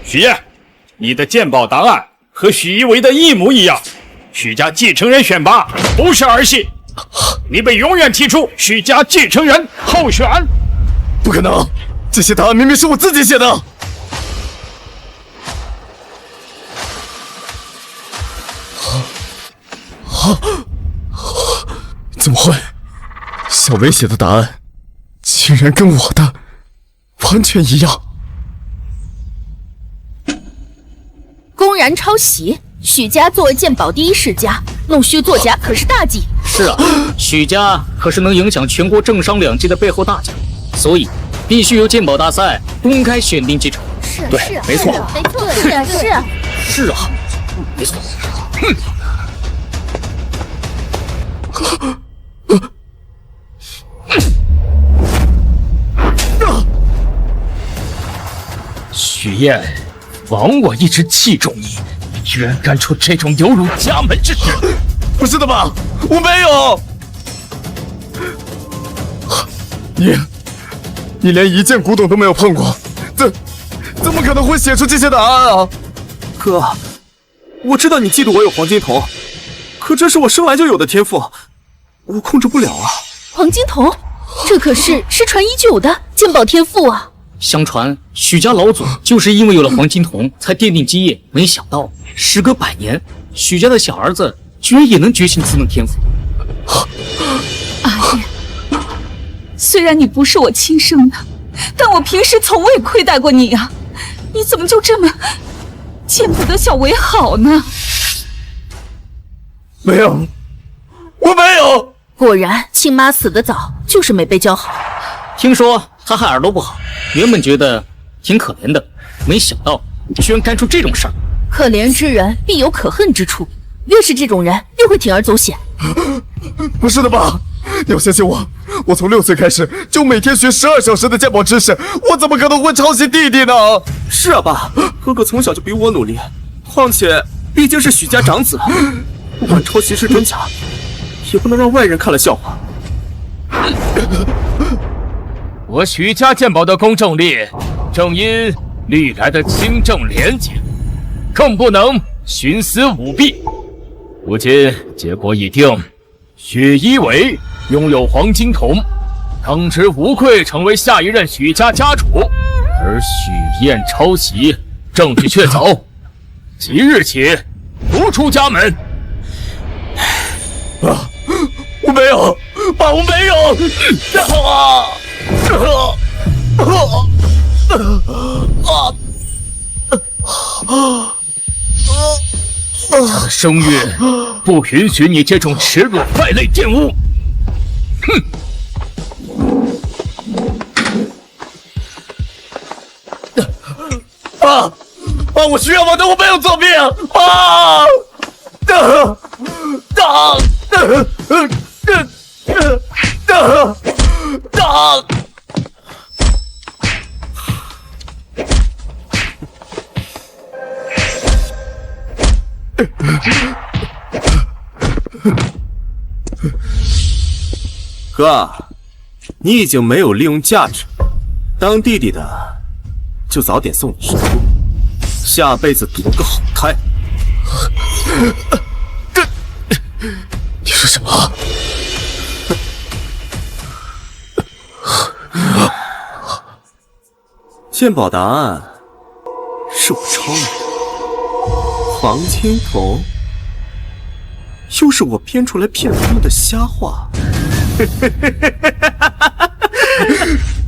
许烨，你的鉴宝答案和许一为的一模一样。许家继承人选拔不是儿戏，你被永远踢出许家继承人候选。不可能，这些答案明明是我自己写的。怎么会？小薇写的答案竟然跟我的完全一样！公然抄袭，许家作为鉴宝第一世家，弄虚作假可是大忌。是啊，许家可是能影响全国政商两界的背后大家，所以必须由鉴宝大赛公开选定继承。是，对，是，没错，没错，是啊，是啊，是啊，没错。许燕，枉我一直器重你，你居然干出这种有辱家门之事！不是的吧？我没有。你连一件古董都没有碰过，怎么可能会写出这些答案啊？哥，我知道你嫉妒我有黄金瞳，可这是我生来就有的天赋，我控制不了啊。黄金瞳，这可是失传已久的鉴宝天赋啊！相传许家老祖就是因为有了黄金瞳才奠定基业，没想到时隔100年，许家的小儿子居然也能觉醒此等天赋。阿燕，虽然你不是我亲生的，但我平时从未亏待过你啊！你怎么就这么见不得小维好呢？没有，我没有。果然，亲妈死得早，就是没被教好。听说他还耳朵不好，原本觉得挺可怜的，没想到居然干出这种事儿。可怜之人必有可恨之处，越是这种人，越会铤而走险。不是的吧？你要相信我，我从6岁开始就每天学12小时的鉴宝知识，我怎么可能会抄袭弟弟呢？是啊，爸，哥哥从小就比我努力，况且毕竟是许家长子，不管抄袭是真假，也不能让外人看了笑话。我许家鉴宝的公正力，正因历来的清正廉洁，更不能徇私舞弊。如今结果已定，许一为拥有黄金瞳，当之无愧成为下一任许家家主，而许燕抄袭，证据确凿，即日起逐出家门。爸，我没有，爸，我没有。他的声誉不允许你这种耻辱败类玷污。哼！爸，我需要吗？但我没有作弊。哥，你已经没有利用价值，当弟弟的就早点送你上路，下辈子夺个好胎。你说什么？鉴宝答案是我抄的，黄金瞳又是我编出来骗他们的瞎话。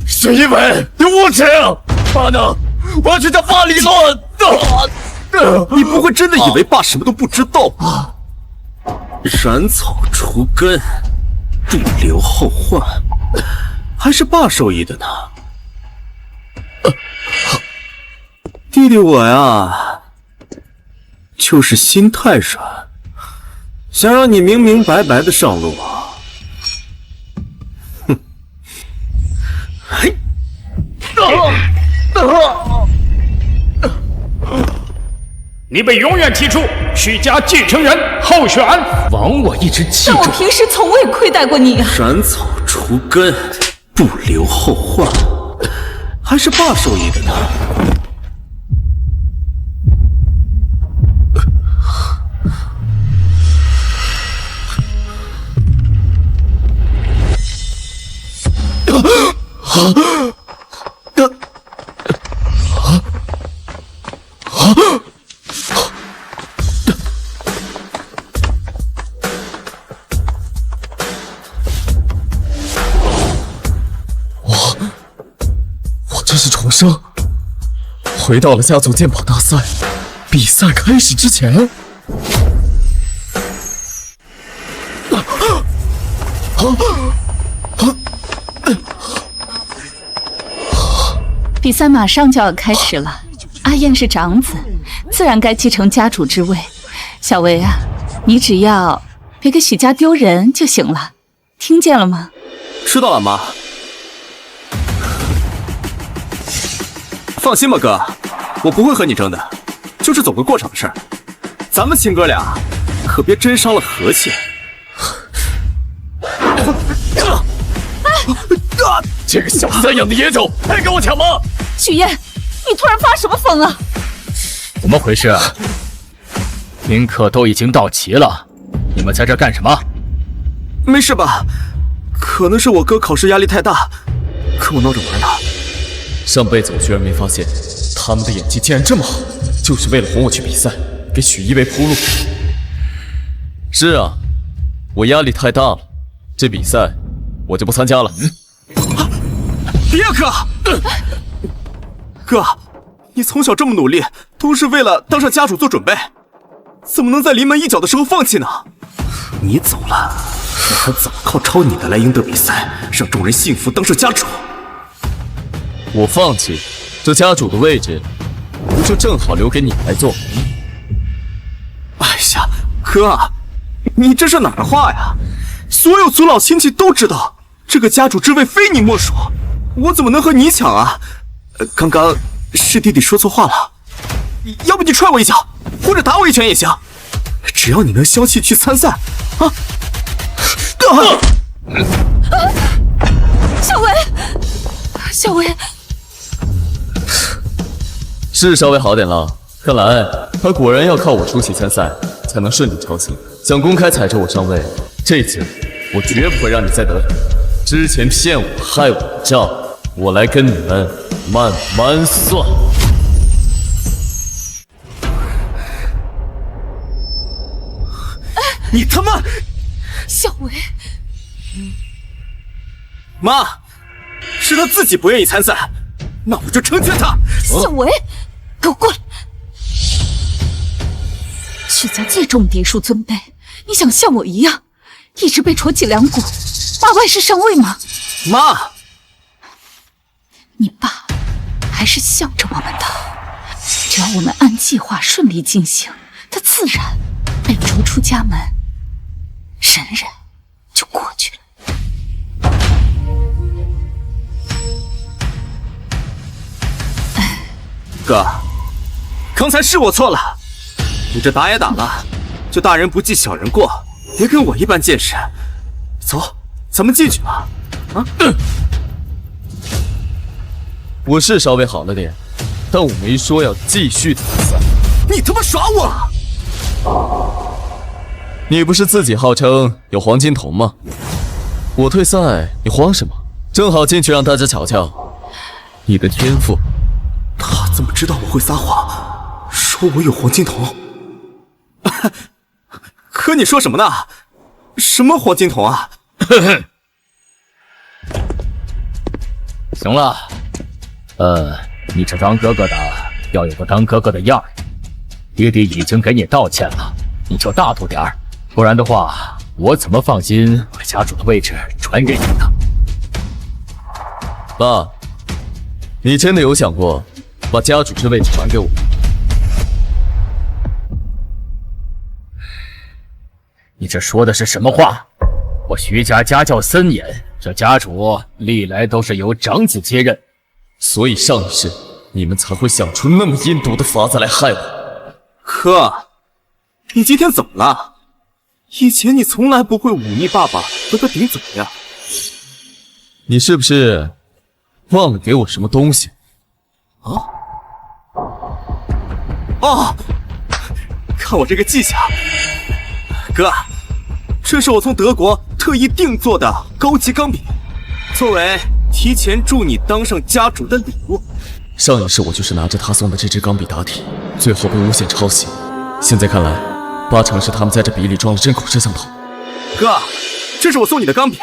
许一伟，你无情！爸呢？我要去找爸理论。你不会真的以为爸什么都不知道吧？斩草除根，不留后患，还是爸授意的呢。弟弟我呀，就是心太软，想让你明明白白的上路啊。哼！嘿！你被永远踢出许家继承人候选。枉我一直器重。但我平时从未亏待过你啊！斩草除根，不留后患，还是爸授意的呢。我这是重生，回到了家族剑跑大赛。比赛开始之前，比赛马上就要开始了，阿燕是长子，自然该继承家主之位。小维啊，你只要别给许家丢人就行了，听见了吗？知道了，妈。放心吧，哥，我不会和你争的，就是走个过场的事儿。咱们亲哥俩可别真伤了和气。这个小三养的野种，还跟我抢吗？许燕，你突然发什么疯啊？怎么回事啊？宾客都已经到齐了，你们在这干什么？没事吧？可能是我哥考试压力太大，跟我闹着玩呢。上辈子我居然没发现，他们的演技竟然这么好，就是为了哄我去比赛，给许一为铺路。是啊，我压力太大了，这比赛我就不参加了。别哥，哥，你从小这么努力，都是为了当上家主做准备，怎么能在临门一脚的时候放弃呢？你走了，我可怎么靠抄你的来赢得比赛，让众人信服当上家主？我放弃这家主的位置，不就正好留给你来做？哎呀，哥，你这是哪儿的话呀？所有族老亲戚都知道，这个家主之位非你莫属，我怎么能和你抢啊？刚刚是弟弟说错话了，要不你踹我一脚，或者打我一拳也行，只要你能消气去参赛，啊！小维，小维，是稍微好点了，看来他果然要靠我出席参赛，才能顺理成章。想公开踩着我上位，这次我绝不会让你再得逞。之前骗我害我的账，我来跟你们慢慢算。你他妈！小维，妈，是他自己不愿意参赛，那我就成全他。小维，给我过来！许家最重嫡庶尊卑，你想像我一样，一直被戳脊梁骨，骂外室上位吗？妈，你爸还是向着我们的，只要我们按计划顺利进行，他自然被逐出家门，忍忍就过去了。哥，刚才是我错了，你这打也打了，就大人不计小人过，别跟我一般见识。走，咱们进去吧。啊？我是稍微好了点，但我没说要继续比赛。你他妈耍我！你不是自己号称有黄金瞳吗？我退赛，你慌什么？正好进去让大家瞧瞧你的天赋。他怎么知道我会撒谎，说我有黄金瞳？可你说什么呢？什么黄金瞳啊？行了，你这当哥哥的要有个当哥哥的样儿。爹爹已经给你道歉了，你就大度点儿，不然的话，我怎么放心把家主的位置传给你呢？爸，你真的有想过把家主之位传给我？你这说的是什么话？我徐家家教森严，这家主历来都是由长子接任，所以上一世你们才会想出那么阴毒的法子来害我。哥，你今天怎么了？以前你从来不会忤逆爸爸和他顶嘴呀。你是不是忘了给我什么东西？啊？哦，看我这个技巧，哥，这是我从德国特意定做的高级钢笔，作为提前祝你当上家主的礼物。上一世我就是拿着他送的这支钢笔答题，最后被诬陷抄袭。现在看来，8成是他们在这笔里装了针孔摄像头。哥，这是我送你的钢笔，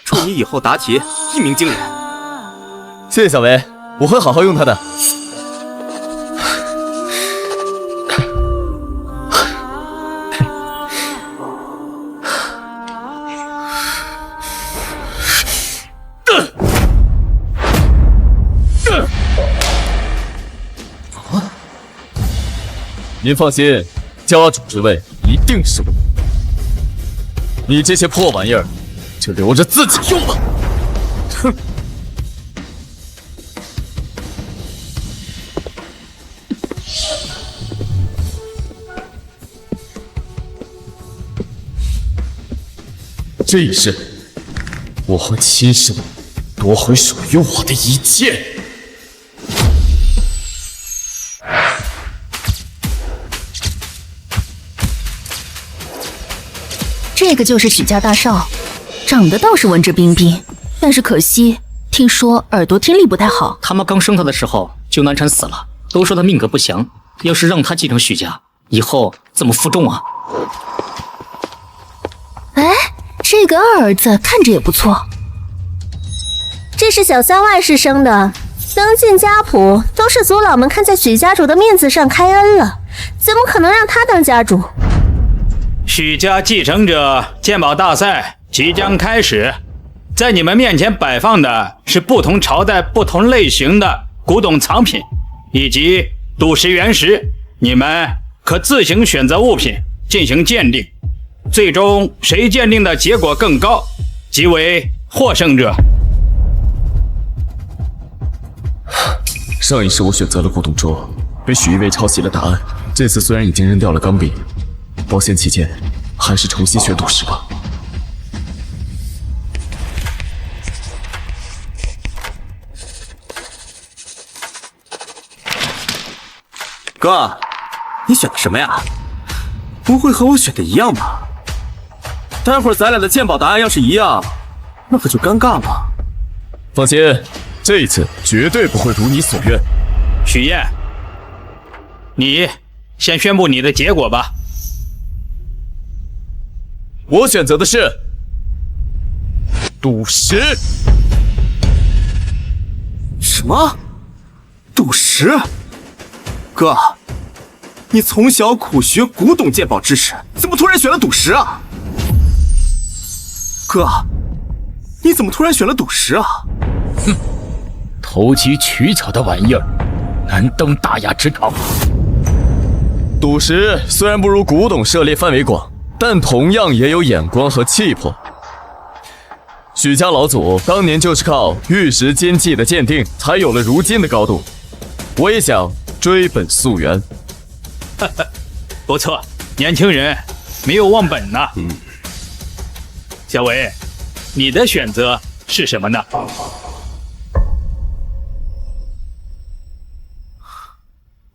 祝你以后答题一鸣惊人。谢谢小维，我会好好用它的。您放心，家主之位一定是我。你这些破玩意儿，就留着自己用吧。哼！这一世，我会亲手夺回属于我的一切。这个就是许家大少，长得倒是文质彬彬，但是可惜听说耳朵听力不太好。他妈刚生他的时候就难产死了，都说他命格不详，要是让他继承许家，以后怎么负重啊？哎，这个二儿子看着也不错。这是小校外室生的，登进家谱都是族老们看在许家主的面子上开恩了，怎么可能让他当家主？许家继承者鉴宝大赛即将开始，在你们面前摆放的是不同朝代不同类型的古董藏品以及赌石原石，你们可自行选择物品进行鉴定，最终谁鉴定的结果更高，即为获胜者。上一世我选择了古董桌，被许一为抄袭了答案。这次虽然已经扔掉了钢笔，保险起见，还是重新选赌石吧。哥，你选的什么呀？不会和我选的一样吧？待会儿咱俩的鉴宝答案要是一样，那可就尴尬了。放心，这一次绝对不会如你所愿。许燕，你先宣布你的结果吧。我选择的是赌石。什么？赌石？哥，你从小苦学古董鉴宝知识，怎么突然选了赌石啊？哥，你怎么突然选了赌石啊？哼，投机取巧的玩意儿，难登大雅之堂。赌石虽然不如古董涉猎范围广，但同样也有眼光和气魄。许家老祖当年就是靠玉石尖器的鉴定，才有了如今的高度。我也想追本溯源。不错，年轻人没有忘本呐。小维，你的选择是什么呢？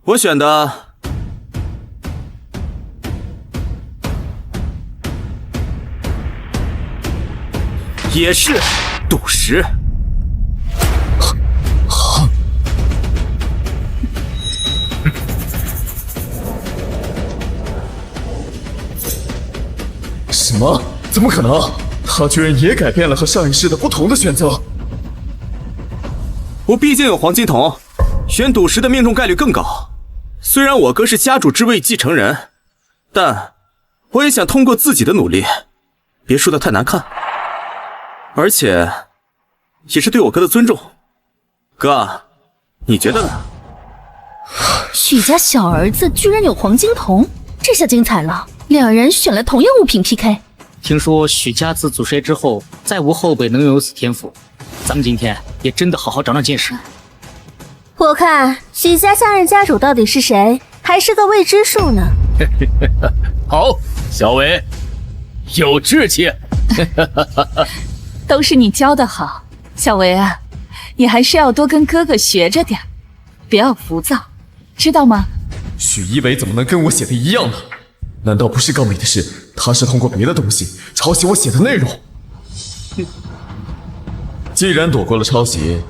我选的也是赌石。什么？怎么可能？他居然也改变了和上一世的不同的选择。我毕竟有黄金瞳，选赌石的命中概率更高。虽然我哥是家主之位继承人，但我也想通过自己的努力，别输得太难看。而且，也是对我哥的尊重。哥，你觉得呢？许家小儿子居然有黄金瞳，这下精彩了，两人选了同样物品 PK。听说许家自祖师爷之后，再无后辈能拥有此天赋，咱们今天也真的好好长长见识。我看许家下任家主到底是谁，还是个未知数呢。好，小伟，有志气。都是你教的好，小维啊，你还是要多跟哥哥学着点，不要浮躁，知道吗？许一伟怎么能跟我写的一样呢？难道不是钢笔的事？他是通过别的东西抄袭我写的内容。既然躲过了抄袭，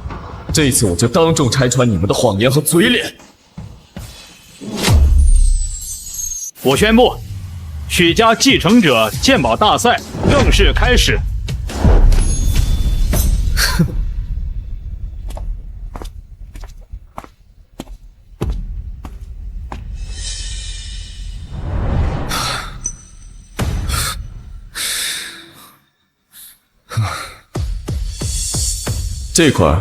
这一次我就当众拆穿你们的谎言和嘴脸。我宣布，许家继承者鉴宝大赛正式开始。这块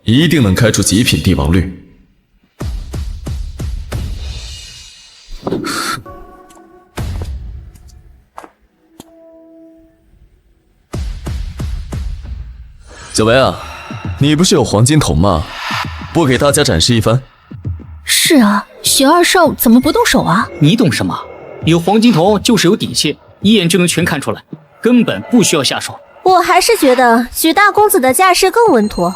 一定能开出极品帝王绿。小维啊，你不是有黄金瞳吗？不给大家展示一番？是啊，许二少怎么不动手啊？你懂什么？有黄金瞳就是有底气，一眼就能全看出来，根本不需要下手。我还是觉得许大公子的架势更稳妥。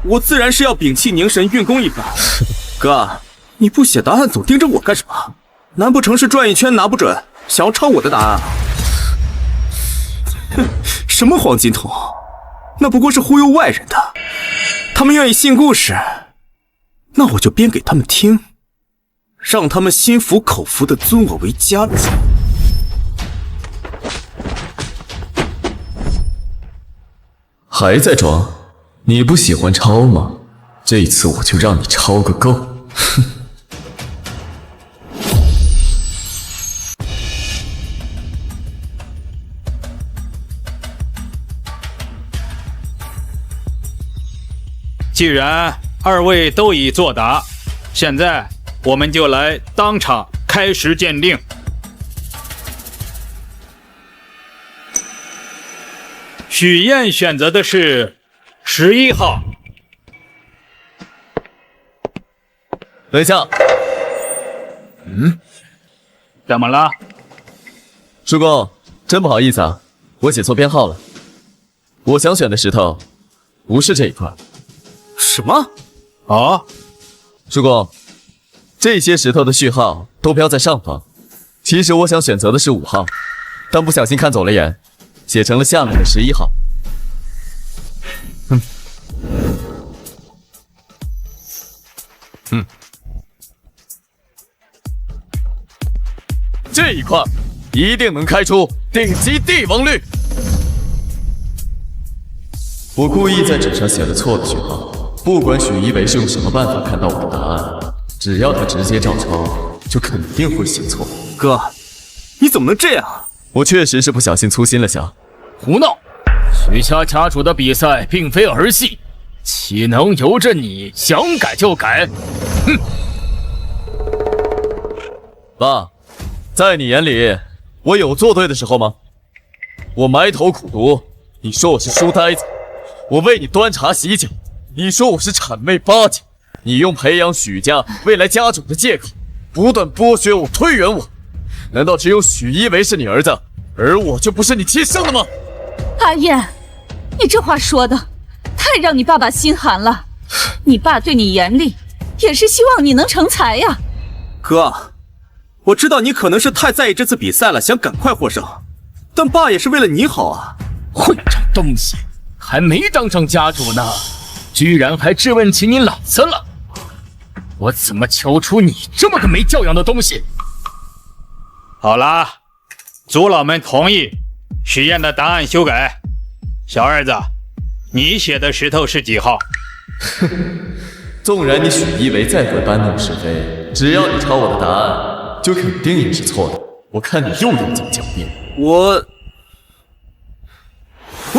我自然是要屏气凝神运功一番。哥，你不写答案总盯着我干什么？难不成是转一圈拿不准，想要抄我的答案啊？哼，什么黄金瞳，那不过是忽悠外人的。他们愿意信故事，那我就编给他们听，让他们心服口服的尊我为家主。还在装？你不喜欢抄吗？这次我就让你抄个够！哼。既然二位都已作答，现在我们就来当场开始鉴定。许燕选择的是11号。等一下，怎么了？叔公，真不好意思啊，我写错编号了。我想选的石头不是这一块。什么？哦，叔公，这些石头的序号都标在上方。其实我想选择的是5号，但不小心看走了眼，写成了下面的11号。这一块一定能开出顶级帝王绿。我故意在纸上写了错的序号，不管许一为是用什么办法看到我的答案，只要他直接照抄，就肯定会写错。哥，你怎么能这样？我确实是不小心粗心了下。胡闹！许家家主的比赛并非儿戏，岂能由着你想改就改？哼！爸，在你眼里，我有做对的时候吗？我埋头苦读，你说我是书呆子；我为你端茶洗脚，你说我是谄媚巴结。你用培养许家未来家主的借口，不断剥削我、推远我。难道只有许一为是你儿子，而我就不是你亲生的吗？阿燕，你这话说的太让你爸爸心寒了。你爸对你严厉，也是希望你能成才呀。哥，我知道你可能是太在意这次比赛了，想赶快获胜，但爸也是为了你好啊。混账东西，还没当上家主呢，居然还质问起你老子了！我怎么求出你这么个没教养的东西？好啦，族老们同意许燕的答案修改。小儿子，你写的石头是几号？纵然你许一为再会搬弄是非，只要你抄我的答案，就肯定也是错的。我看你又要怎么狡辩？我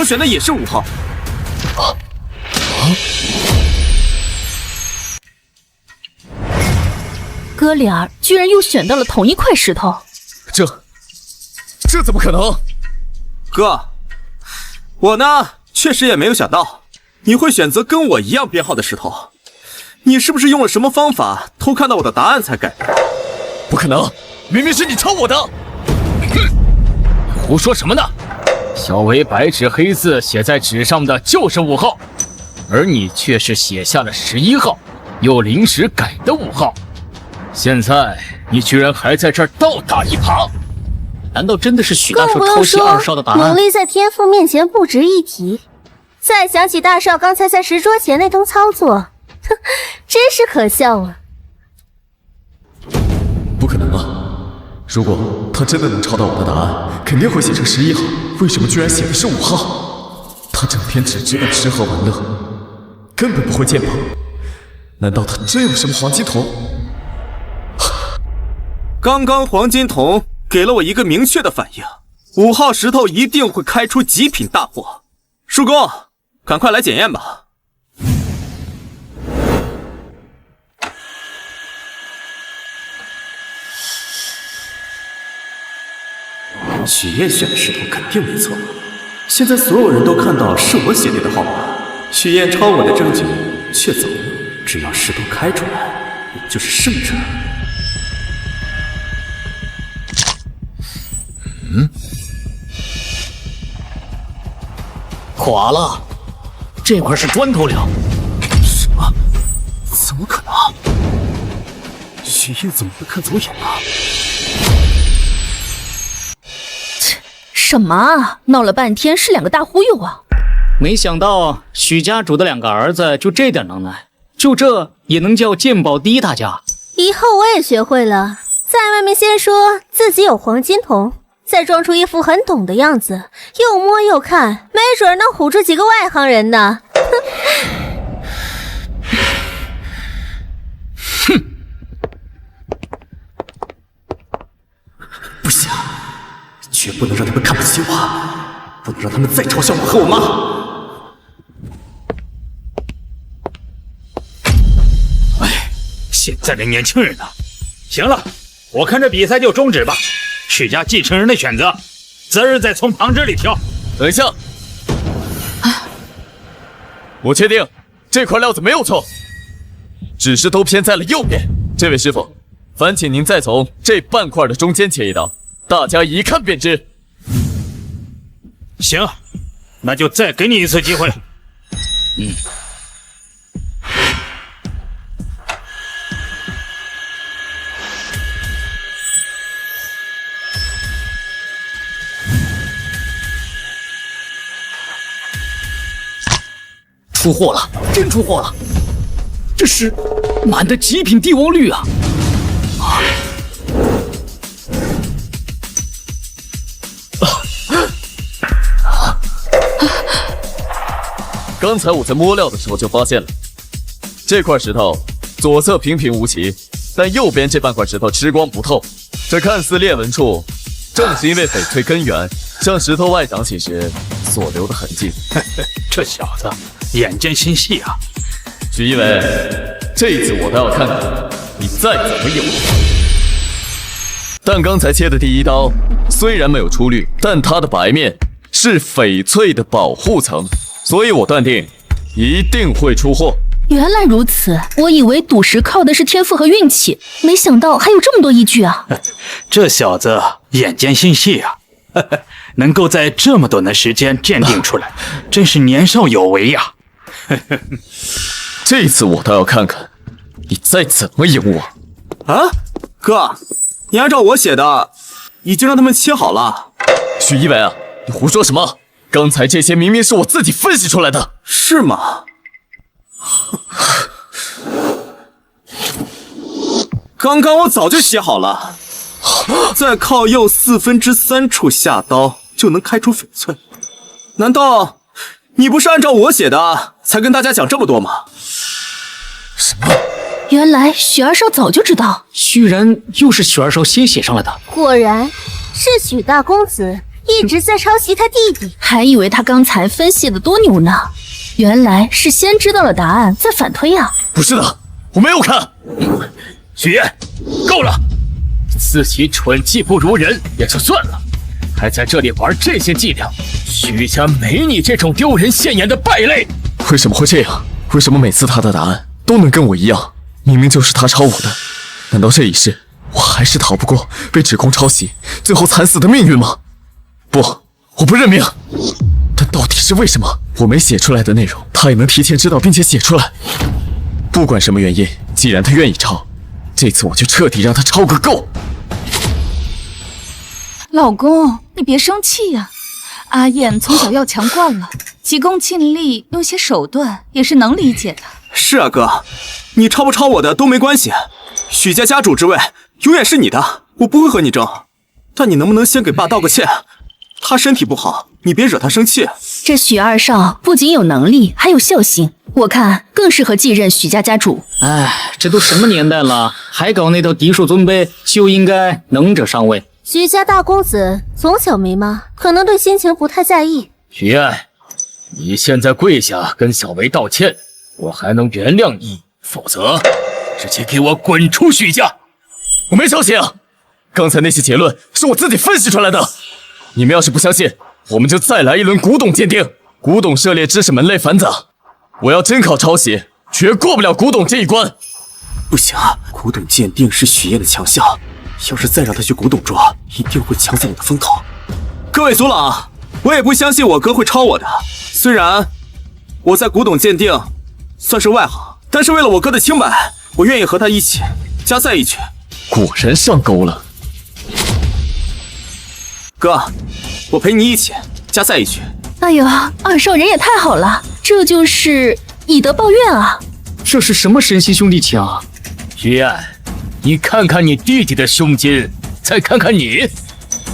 选的也是5号。哥俩居然又选到了同一块石头，这怎么可能？哥，我呢确实也没有想到你会选择跟我一样编号的石头。你是不是用了什么方法偷看到我的答案才改的？不可能，明明是你抄我的！胡说什么呢？小维白纸黑字写在纸上的就是5号，而你却是写下了11号，又临时改的5号。现在你居然还在这儿倒打一耙！难道真的是许大更少不用说抄袭二少的答努案？力在天赋面前不值一提。再想起大少刚才在石桌前那通操作，哼，真是可笑啊！不可能啊！如果他真的能抄到我的答案，肯定会写成11号。为什么居然写的是5号？他整天只知道吃喝玩乐，根本不会鉴宝。难道他真有什么黄金瞳？刚刚黄金瞳给了我一个明确的反应，5号石头一定会开出极品大货。叔公，赶快来检验吧。许愿选的石头肯定没错，现在所有人都看到是我写对的号码，许愿抄我的证据却走了。只要石头开出来，我就是胜者。垮了，这块是砖头料。什么？怎么可能？许愿怎么会看走眼了？什么啊？闹了半天是2个大忽悠啊！没想到许家主的2个儿子就这点能耐，就这也能叫鉴宝第一大家。以后我也学会了，在外面先说自己有黄金瞳，再装出一副很懂的样子，又摸又看，没准能唬住几个外行人呢。哼！不行，绝不能让他们看不起我，不能让他们再嘲笑我和我妈。现在的年轻人呢？行了，我看这比赛就终止吧。许家继承人的选择，择日再从旁支里挑。等一下，我确定这块料子没有错，只是都偏在了右边。这位师傅，烦请您再从这半块的中间切一刀，大家一看便知。行，那就再给你一次机会。出货了，真出货了！这是满的极品帝王绿啊！刚才我在摸料的时候就发现了，这块石头左侧平平无奇，但右边这半块石头吃光不透。这看似裂纹处，正是因为翡翠根源向石头外长起时所留的痕迹。这小子眼尖心细啊！许一伟，这一次我倒要看看你再怎么有。但刚才切的第一刀虽然没有出绿，但它的白面是翡翠的保护层，所以我断定一定会出货。原来如此，我以为赌石靠的是天赋和运气，没想到还有这么多依据啊！这小子眼尖心细啊，能够在这么短的时间鉴定出来，真是年少有为呀！这次我倒要看看你再怎么赢我。啊，哥，你按照我写的，已经让他们切好了。许一伟啊，你胡说什么？刚才这些明明是我自己分析出来的。是吗？刚刚我早就写好了，在靠右3/4处下刀就能开出翡翠。难道你不是按照我写的才跟大家讲这么多吗？什么？原来许二少早就知道，居然又是许二少先写上来的。果然是许大公子一直在抄袭他弟弟，还以为他刚才分析的多牛呢，原来是先知道了答案再反推啊！不是的，我没有看。许愿，够了！自己蠢技不如人也就算了，还在这里玩这些伎俩，许家没你这种丢人现眼的败类。为什么会这样？为什么每次他的答案都能跟我一样？明明就是他抄我的，难道这一世我还是逃不过被指控抄袭，最后惨死的命运吗？不，我不认命。但到底是为什么？我没写出来的内容，他也能提前知道并且写出来。不管什么原因，既然他愿意抄，这次我就彻底让他抄个够。老公，你别生气呀。阿燕从小要强惯了，急功近利，用些手段也是能理解的。是啊，哥，你抄不抄我的都没关系，许家家主之位永远是你的，我不会和你争。但你能不能先给爸道个歉？他身体不好，你别惹他生气。这许二少不仅有能力，还有孝心，我看更适合继任许家家主。哎，这都什么年代了，还搞那套嫡庶尊卑，就应该能者上位。许家大公子从小没妈，可能对心情不太在意。许愿，你现在跪下跟小维道歉，我还能原谅你，否则直接给我滚出许家！我没抄袭啊，刚才那些结论是我自己分析出来的。你们要是不相信，我们就再来一轮古董鉴定。古董涉猎知识门类繁杂，我要真靠抄袭，绝过不了古董这一关。不行，古董鉴定是许燕的强项，要是再让他去古董桌，一定会抢走我的风头。各位族老，我也不相信我哥会抄我的。虽然我在古董鉴定算是外行，但是为了我哥的清白，我愿意和他一起加赛一局。果然上钩了。哥，我陪你一起加赛一局。哎呦，二少人也太好了，这就是以德报怨啊！这是什么神仙兄弟情啊？许愿，你看看你弟弟的胸襟，再看看你，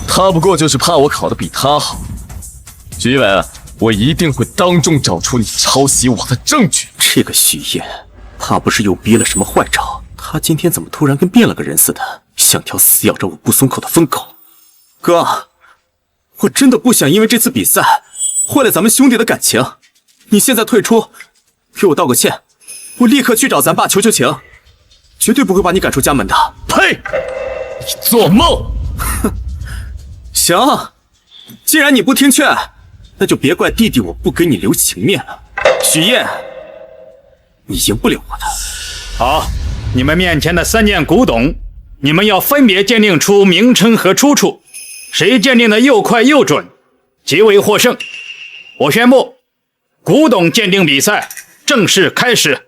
他不过就是怕我考得比他好。许一伟，我一定会当众找出你抄袭我的证据。这个许燕，怕不是又憋了什么坏招？他今天怎么突然跟变了个人似的，像条死咬着我不松口的疯狗？哥，我真的不想因为这次比赛坏了咱们兄弟的感情。你现在退出，给我道个歉，我立刻去找咱爸求求情，绝对不会把你赶出家门的。呸！你做梦！哼，行，既然你不听劝，那就别怪弟弟我不给你留情面了。许燕，你赢不了我的。好，你们面前的3件古董，你们要分别鉴定出名称和出处，谁鉴定的又快又准，即为获胜。我宣布，古董鉴定比赛正式开始。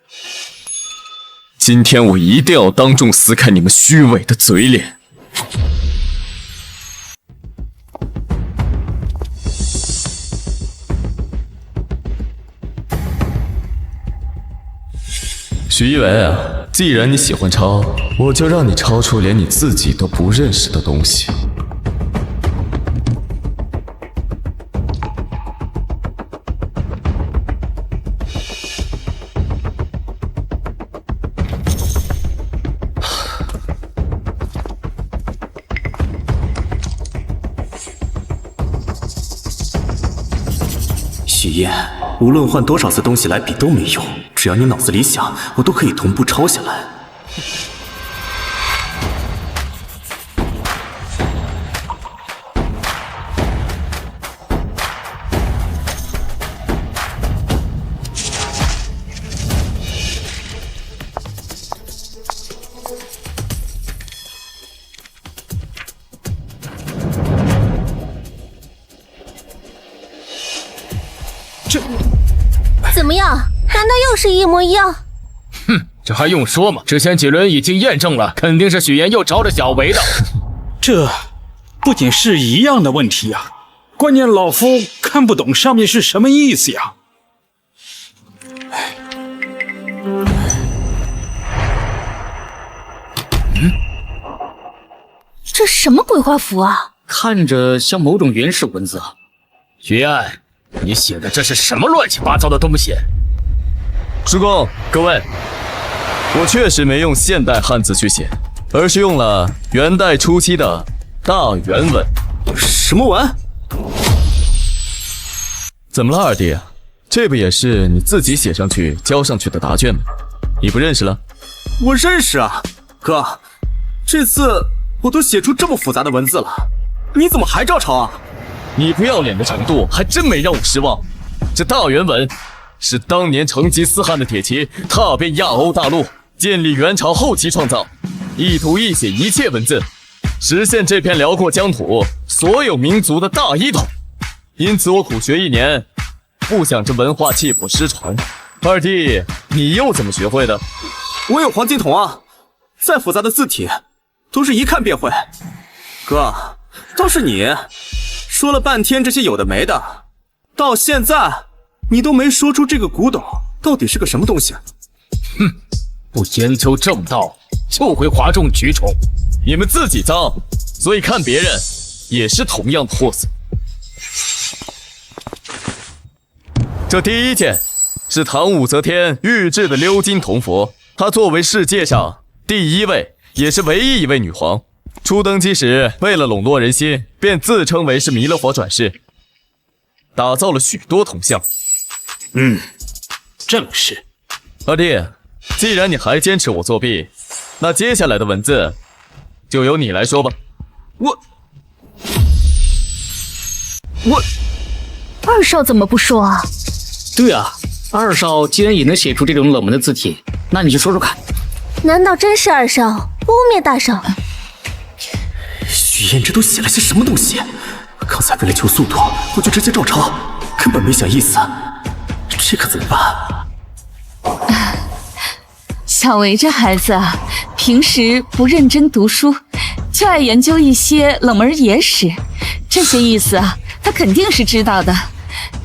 今天我一定要当众撕开你们虚伪的嘴脸。许一伟啊，既然你喜欢抄，我就让你抄出连你自己都不认识的东西。许燕，无论换多少次东西来比都没用，只要你脑子里想，我都可以同步抄下来。怎么样？难道又是一模一样？哼，这还用说吗？之前几轮已经验证了，肯定是许燕又抄着小维的。这不仅是一样的问题啊，关键老夫看不懂上面是什么意思呀。这什么鬼画符啊？看着像某种原始文字啊。许燕，你写的这是什么乱七八糟的东西？主公，各位，我确实没用现代汉字去写，而是用了元代初期的大元文。什么文？怎么了，二弟？这不也是你自己写上去交上去的答卷吗？你不认识了？我认识啊，哥，这次我都写出这么复杂的文字了，你怎么还照抄啊？你不要脸的程度还真没让我失望。这大元文是当年成吉思汗的铁骑踏遍亚欧大陆，建立元朝后期创造，一图一写一切文字，实现这片辽阔疆土所有民族的大一统。因此我苦学1年，不想这文化气谱失传。二弟，你又怎么学会的？我有黄金瞳啊，再复杂的字体都是一看便会。哥，倒是你，说了半天这些有的没的，到现在你都没说出这个古董到底是个什么东西。哼，不研究正道，就会哗众取宠。你们自己脏，所以看别人也是同样的货色。这第一件是唐武则天御制的鎏金铜佛，她作为世界上第一位也是唯一一位女皇，初登基时为了笼络人心，便自称为是弥勒佛转世，打造了许多铜像。正是。二弟，既然你还坚持我作弊，那接下来的文字就由你来说吧。我二少怎么不说啊？对啊，二少既然也能写出这种冷门的字体，那你就说说看。难道真是二少污蔑大少？许燕这都写了些什么东西？刚才为了求速度，我就直接照抄，根本没想意思。这可怎么办？小维这孩子啊，平时不认真读书，就爱研究一些冷门野史，这些意思啊，他肯定是知道的。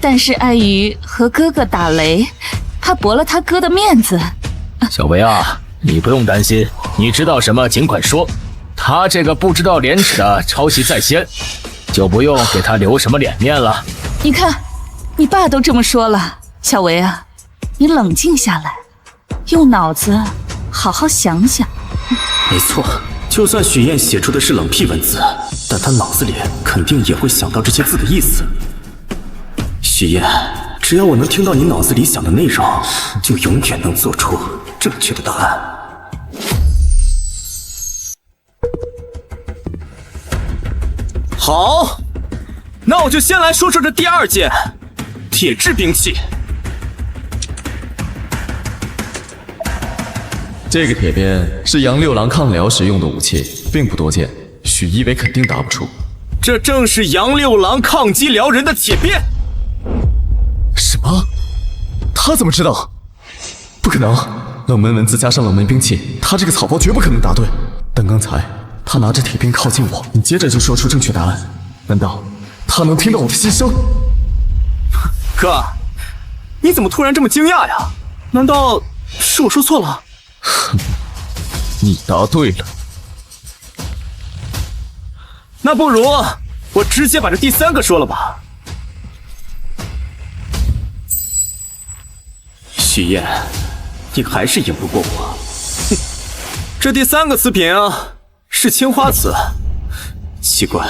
但是碍于和哥哥打雷，怕驳了他哥的面子。小维啊，你不用担心，你知道什么尽管说。他这个不知道廉耻的抄袭在先，就不用给他留什么脸面了。你看，你爸都这么说了，小维啊，你冷静下来，用脑子好好想想。没错，就算许燕写出的是冷僻文字，但他脑子里肯定也会想到这些字的意思。许燕，只要我能听到你脑子里想的内容，就永远能做出正确的答案。好，那我就先来说说这第二件铁制兵器。这个铁鞭是杨六郎抗辽时用的武器，并不多见，许一为肯定答不出。这正是杨六郎抗击辽人的铁鞭。什么？他怎么知道？不可能，冷门文字加上冷门兵器，他这个草包绝不可能答对。但刚才他拿着铁鞭靠近我，你接着就说出正确答案，难道他能听到我的心声？哥，你怎么突然这么惊讶呀？难道是我说错了？你答对了。那不如我直接把这第三个说了吧。许燕，你还是赢不过我。哼，这第三个词品啊，是青花瓷。奇怪，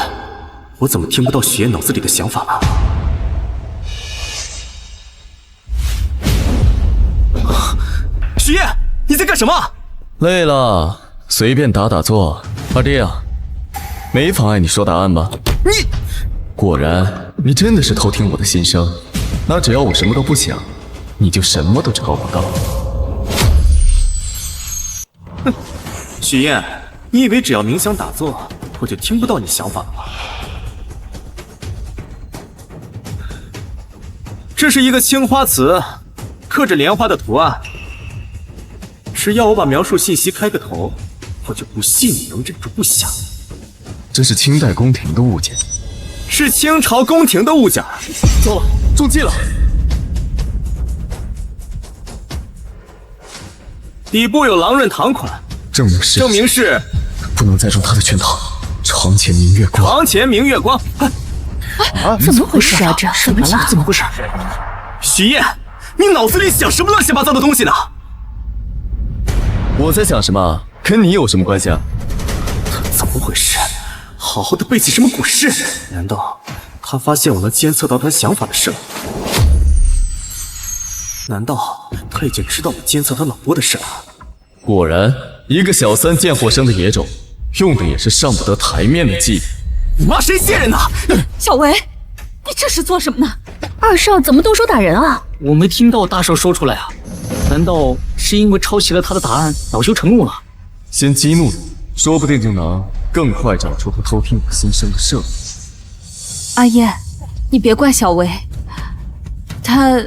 我怎么听不到许燕脑子里的想法了？许燕，你在干什么？累了，随便打打坐。二弟啊，没妨碍你说答案吧？你果然，你真的是偷听我的心声。那只要我什么都不想，你就什么都找不到。哼，许燕，你以为只要冥想打坐，我就听不到你想法了吗？这是一个青花瓷，刻着莲花的图案。只要我把描述信息开个头，我就不信你能忍住不想。这是清代宫廷的物件，是清朝宫廷的物件。糟了，中计了！底部有狼刃堂款，证明是不能再中他的圈套。床前明月光，床前明月光。怎么回事啊？这怎么了？怎么回事？许燕，你脑子里想什么乱七八糟的东西呢？我在想什么，跟你有什么关系啊？怎么回事？好好的背起什么古诗？难道他发现我能监测到他想法的事了？难道他已经知道我监测他脑波的事了？果然，一个小三贱货生的野种，用的也是上不得台面的技。你妈谁贱人呢？小维，你这是做什么呢？二少怎么动手打人啊？我没听到大少说出来啊，难道是因为抄袭了他的答案，恼羞成怒了？先激怒你，说不定就能更快找出他偷听我心声的设备。阿燕，你别怪小维，他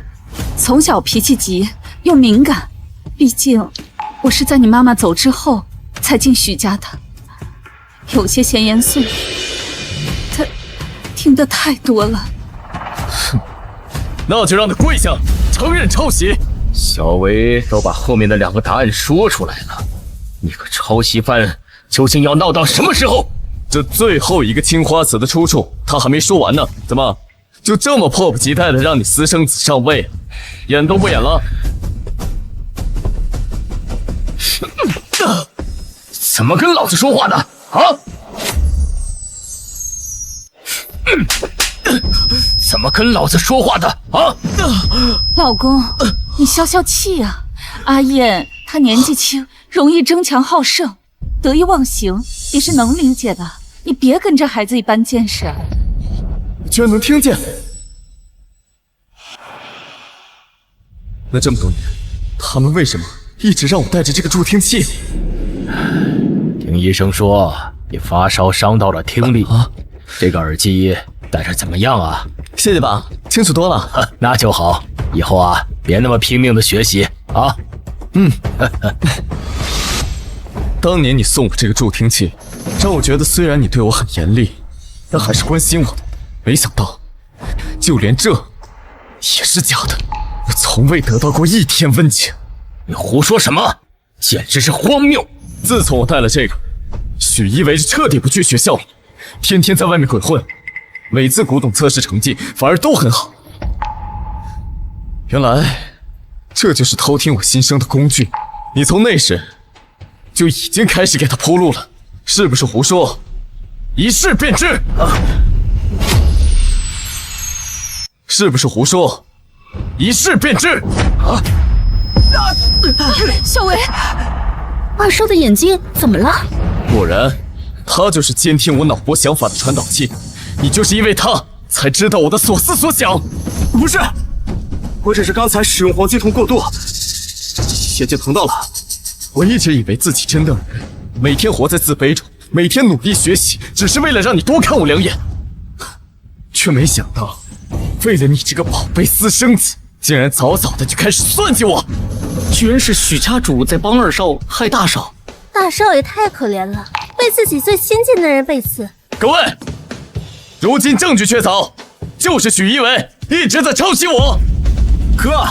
从小脾气急又敏感，毕竟我是在你妈妈走之后才进许家的，有些闲言碎语，听得太多了。那就让他跪下，承认抄袭。小维都把后面的2个答案说出来了，你个抄袭犯，究竟要闹到什么时候？这最后一个青花瓷的出处，他还没说完呢。怎么，就这么迫不及待的让你私生子上位？演都不演了？怎么跟老子说话的啊？怎么跟老子说话的啊？老公，你消消气啊！阿燕她年纪轻，容易争强好胜，得意忘形，也是能理解的。你别跟这孩子一般见识。你居然能听见？那这么多年，他们为什么一直让我带着这个助听器？听医生说你发烧伤到了听力，这个耳机戴着怎么样啊？谢谢爸，清楚多了。那就好，以后啊别那么拼命的学习啊。当年你送我这个助听器，让我觉得虽然你对我很严厉，但还是关心我的。没想到，就连这也是假的。我从未得到过一天温情。你胡说什么？简直是荒谬！自从我带了这个，许一为彻底不去学校了，天天在外面鬼混，每次古董测试成绩反而都很好。原来这就是偷听我心声的工具。你从那时就已经开始给他铺路了，是不是胡说？一试便知。是不是胡说？一试便知。小维，二少的眼睛怎么了？果然，他就是监听我脑波想法的传导器。你就是因为他才知道我的所思所想。不是，我只是刚才使用黄金瞳过度，眼睛疼到了。我一直以为自己真的每天活在自卑中，每天努力学习，只是为了让你多看我2眼，却没想到，为了你这个宝贝私生子，竟然早早的就开始算计我。居然是许家主在帮二少害大少。大少也太可怜了，为自己最亲近的人背刺。各位，如今证据确凿，就是许一为一直在抄袭我。哥，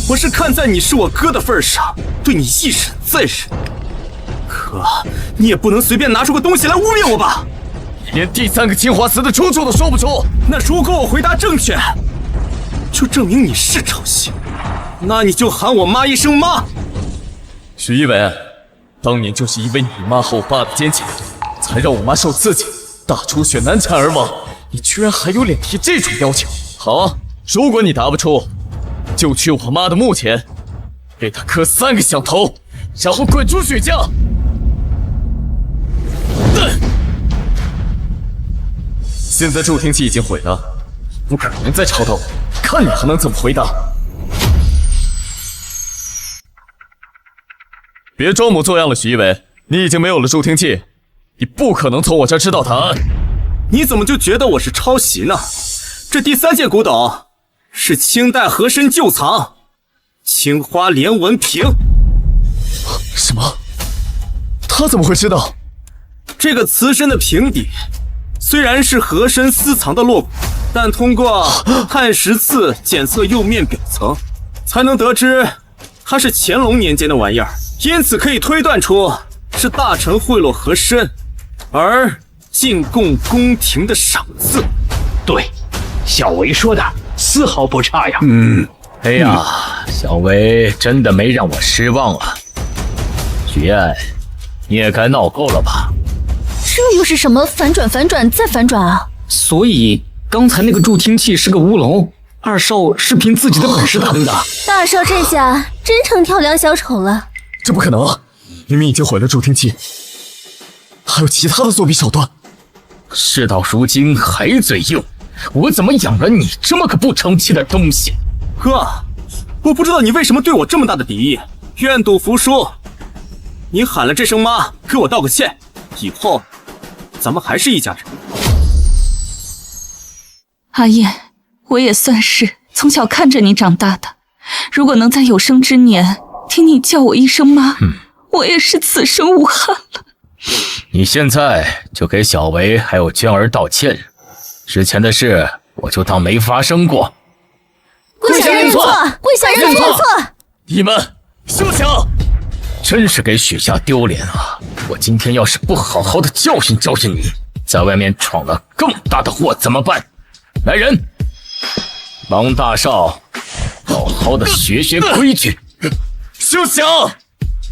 我是看在你是我哥的份上，对你一忍再忍。哥，你也不能随便拿出个东西来污蔑我吧？连第3个青花瓷的出处都说不出。那如果我回答正确，就证明你是抄袭，那你就喊我妈一声妈。许一为，当年就是因为你妈和我爸的奸情，才让我妈受刺激，大出血难产而亡。你居然还有脸提这种要求？好啊，如果你答不出，就去我妈的墓前，给她磕3个响头，然后滚出许家。现在助听器已经毁了，不可能再吵到我，看你还能怎么回答。别装模作样了，许一为，你已经没有了助听器，你不可能从我这儿知道答案。你怎么就觉得我是抄袭呢？这第3件古董是清代和珅旧藏青花连纹瓶。什么？他怎么会知道？这个瓷身的瓶底虽然是和珅私藏的落骨，但通过碳10次检测釉面表层，才能得知它是乾隆年间的玩意儿，因此可以推断出是大臣贿赂和珅而进贡宫廷的赏赐。对，小维说的丝毫不差呀。哎呀，小维真的没让我失望啊。许燕，你也该闹够了吧？这又是什么反转反转再反转啊？所以刚才那个助听器是个乌龙，二少是凭自己的本事打对的。大少这下真成跳梁小丑了。这不可能啊！明明已经毁了助听器，还有其他的作弊手段。事到如今还嘴硬，我怎么养了你这么个不成器的东西？哥，我不知道你为什么对我这么大的敌意，愿赌服输。你喊了这声妈，给我道个歉，以后咱们还是一家人。阿燕，我也算是从小看着你长大的，如果能在有生之年听你叫我一声妈，我也是此生无憾了。你现在就给小维还有娟儿道歉，之前的事我就当没发生过。跪下认错，跪下认错。你们休想！真是给许家丢脸啊！我今天要是不好好的教训教训你，在外面闯了更大的祸怎么办？来人，王大少，好好的学学规矩。休想！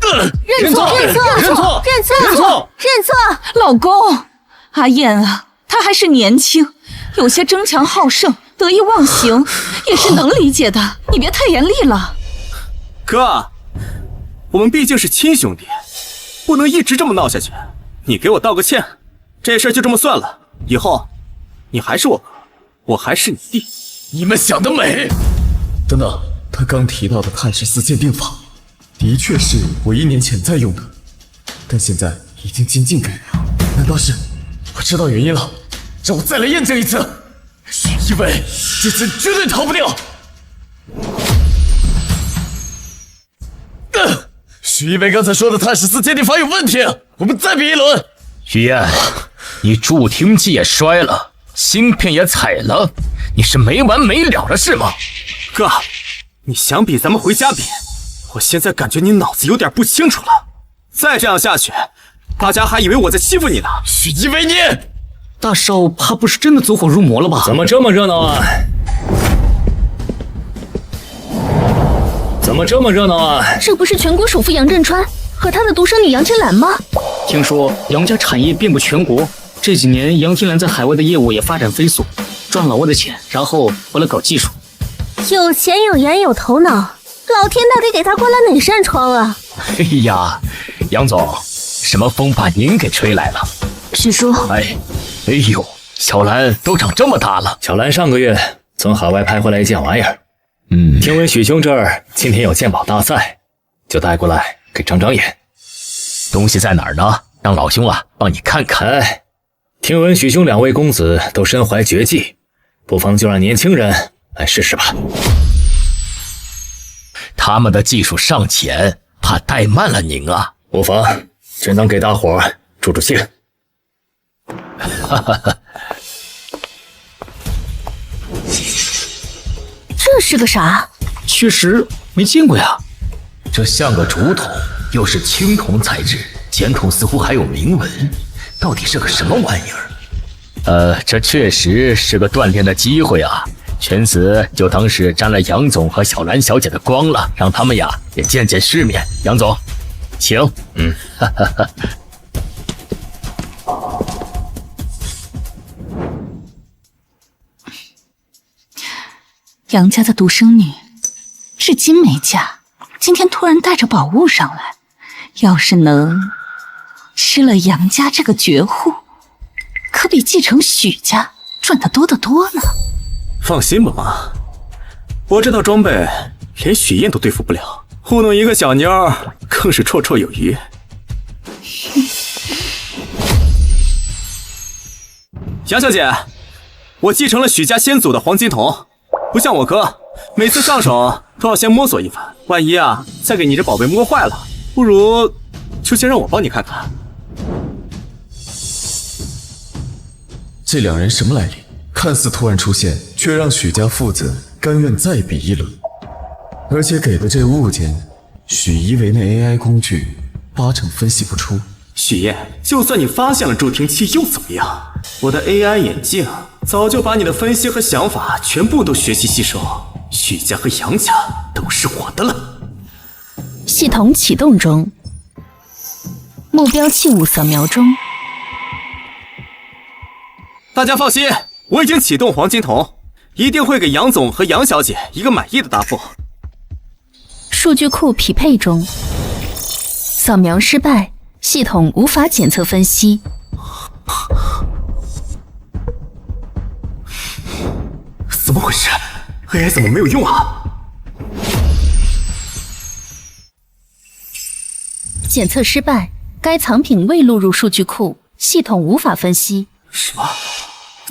认错，认错，认错，认错，认错！老公，阿燕啊，她还是年轻，有些争强好胜、得意忘形，也是能理解的。你别太严厉了。哥，我们毕竟是亲兄弟，不能一直这么闹下去。你给我道个歉，这事就这么算了。以后，你还是我哥，我还是你弟。你们想得美！等等，他刚提到的太师寺鉴定法，的确是我1年前在用的，但现在已经精进改良。难道是？我知道原因了，让我再来验证一次。许一伟这次绝对逃不掉。许一伟刚才说的太师寺鉴定法有问题，我们再比一轮。许燕，你助听器也摔了，芯片也踩了，你是没完没了了是吗？哥，你想比咱们回家比？我现在感觉你脑子有点不清楚了。再这样下去，大家还以为我在欺负你呢。许一伟，你大少怕不是真的走火入魔了吧？怎么这么热闹啊？怎么这么热闹啊？这不是全国首富杨振川和他的独生女杨天兰吗？听说杨家产业遍布全国，这几年杨天兰在海外的业务也发展飞速，赚老外的钱，然后回来搞技术。有钱有颜有头脑，老天到底给他关了哪扇窗啊？哎呀，杨总，什么风把您给吹来了？许叔，哎呦，小兰都长这么大了。小兰上个月从海外派回来一件玩意儿，听闻许兄这儿今天有鉴宝大赛，就带过来给长长眼。东西在哪儿呢？让老兄啊帮你看看。哎，听闻许兄2位公子都身怀绝技，不妨就让年轻人来试试吧。他们的技术尚浅，怕怠慢了您啊。无妨，只能给大伙儿助助兴。哈哈哈。这是个啥？确实没见过呀。这像个竹筒，又是青铜材质，前筒似乎还有铭文，到底是个什么玩意儿？这确实是个锻炼的机会啊。全子就当是沾了杨总和小兰小姐的光了，让他们呀也见见世面。杨总，请。哈哈哈。杨家的独生女，至今没嫁，今天突然带着宝物上来，要是能吃了杨家这个绝户，可比继承许家赚得多得多呢。放心吧妈，我这套装备连许燕都对付不了，糊弄一个小妞更是绰绰有余。杨小姐，我继承了许家先祖的黄金铜，不像我哥，每次上手都要先摸索一番，万一啊再给你这宝贝摸坏了，不如就先让我帮你看看。这2人什么来历？看似突然出现，却让许家父子甘愿再比一轮。而且给的这物件，许一为那 AI 工具8成分析不出。许燕，就算你发现了助听器又怎么样？我的 AI 眼镜早就把你的分析和想法全部都学习吸收，许家和杨家都是我的了。系统启动中，目标器物扫描中。大家放心，我已经启动黄金铜，一定会给杨总和杨小姐一个满意的答复。数据库匹配中，扫描失败，系统无法检测分析。怎么回事 ？AI 怎么没有用啊？检测失败，该藏品未录入数据库，系统无法分析。什么？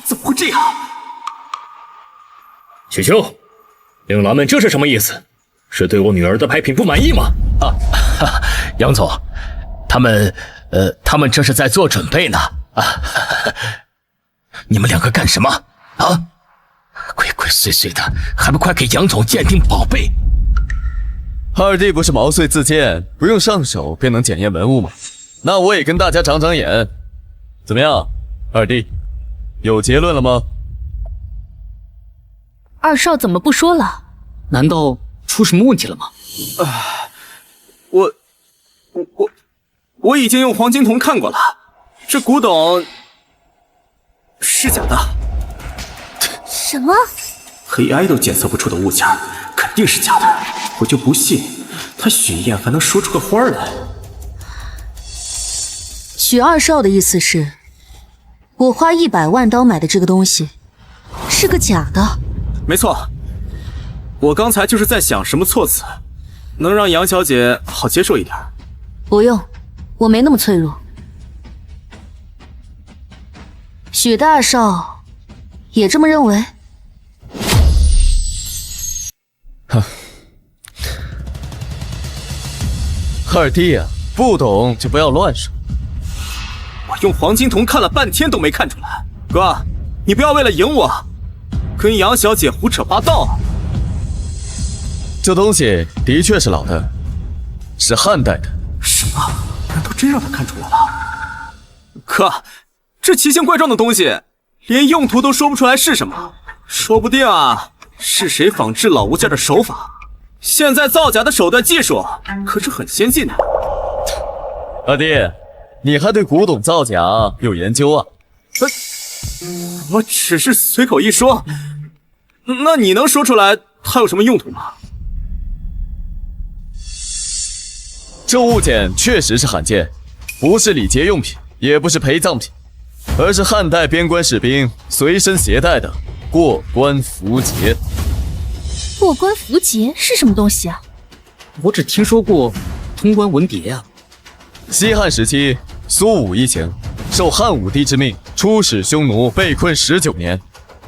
怎么会这样？许兄，令郎们这是什么意思？是对我女儿的拍品不满意吗？杨总，他们这是在做准备呢。你们2个干什么？啊！鬼鬼祟祟的，还不快给杨总鉴定宝贝！二弟不是毛遂自荐，不用上手便能检验文物吗？那我也跟大家长长眼。怎么样，二弟，有结论了吗？二少怎么不说了？难道出什么问题了吗？我已经用黄金瞳看过了，这古董是假的。什么？黑AI都检测不出的物件，肯定是假的。我就不信他许燕还能说出个花来。许二少的意思是，我花100万刀买的这个东西是个假的。没错，我刚才就是在想什么措辞能让杨小姐好接受一点。不用，我没那么脆弱。许大少也这么认为？哼，二弟啊，不懂就不要乱说。我用黄金瞳看了半天都没看出来，哥，你不要为了赢我，跟杨小姐胡扯八道。这东西的确是老的，是汉代的。什么？难道真让他看出来了？哥，这奇形怪状的东西，连用途都说不出来是什么，说不定啊，是谁仿制老物件的手法。现在造假的手段技术可是很先进的。二弟，你还对古董造假有研究啊？我只是随口一说，那你能说出来它有什么用途吗？这物件确实是罕见，不是礼节用品，也不是陪葬品，而是汉代边关士兵随身携带的过关符节。过关符节是什么东西啊？我只听说过通关文牒啊。西汉时期，苏武一行受汉武帝之命出使匈奴，被困19年，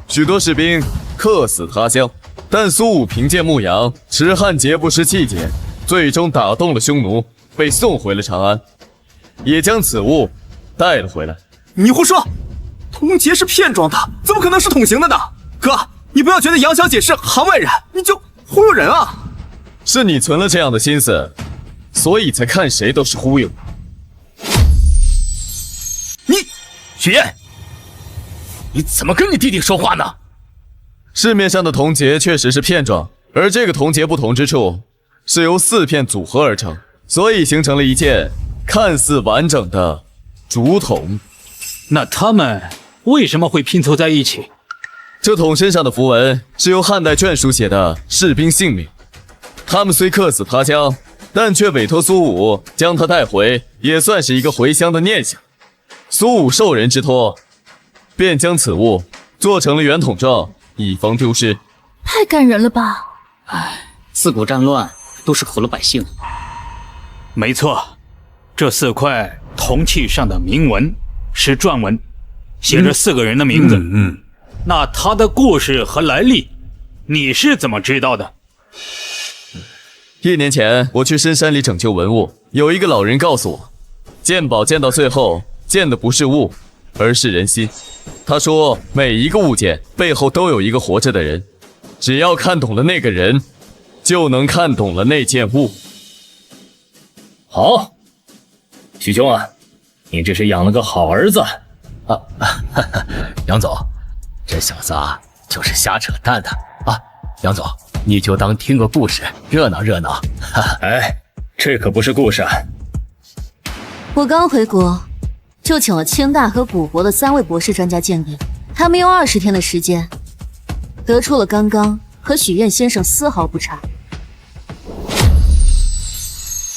许多士兵客死他乡，但苏武凭借牧羊，持汉节不失气节，最终打动了匈奴，被送回了长安，也将此物带了回来。你胡说，铜节是片装的，怎么可能是桶形的呢？哥，你不要觉得杨小姐是行外人，你就忽悠人啊！是你存了这样的心思，所以才看谁都是忽悠。你，许燕，你怎么跟你弟弟说话呢？市面上的铜节确实是片状，而这个铜节不同之处是由4片组合而成，所以形成了一件看似完整的竹筒。那他们为什么会拼凑在一起？这桶身上的符文是由汉代绢书写的士兵姓名，他们虽客死他乡，但却委托苏武将他带回，也算是一个回乡的念想。苏武受人之托，便将此物做成了圆筒状，以防丢失。太感人了吧！唉，自古战乱都是苦了百姓。没错，这4块铜器上的铭文是篆文，写着4个人的名字。那他的故事和来历，你是怎么知道的？1年前，我去深山里拯救文物，有一个老人告诉我，鉴宝鉴到最后，鉴的不是物，而是人心。他说，每一个物件背后都有一个活着的人，只要看懂了那个人，就能看懂了那件物。好，许兄啊，你这是养了个好儿子啊！杨总，这小子啊就是瞎扯淡的啊！杨总，你就当听个故事，热闹热闹。哎，这可不是故事啊！我刚回国，就请了清大和古国的3位博士专家鉴定，他们用20天的时间，得出了刚刚和许愿先生丝毫不差。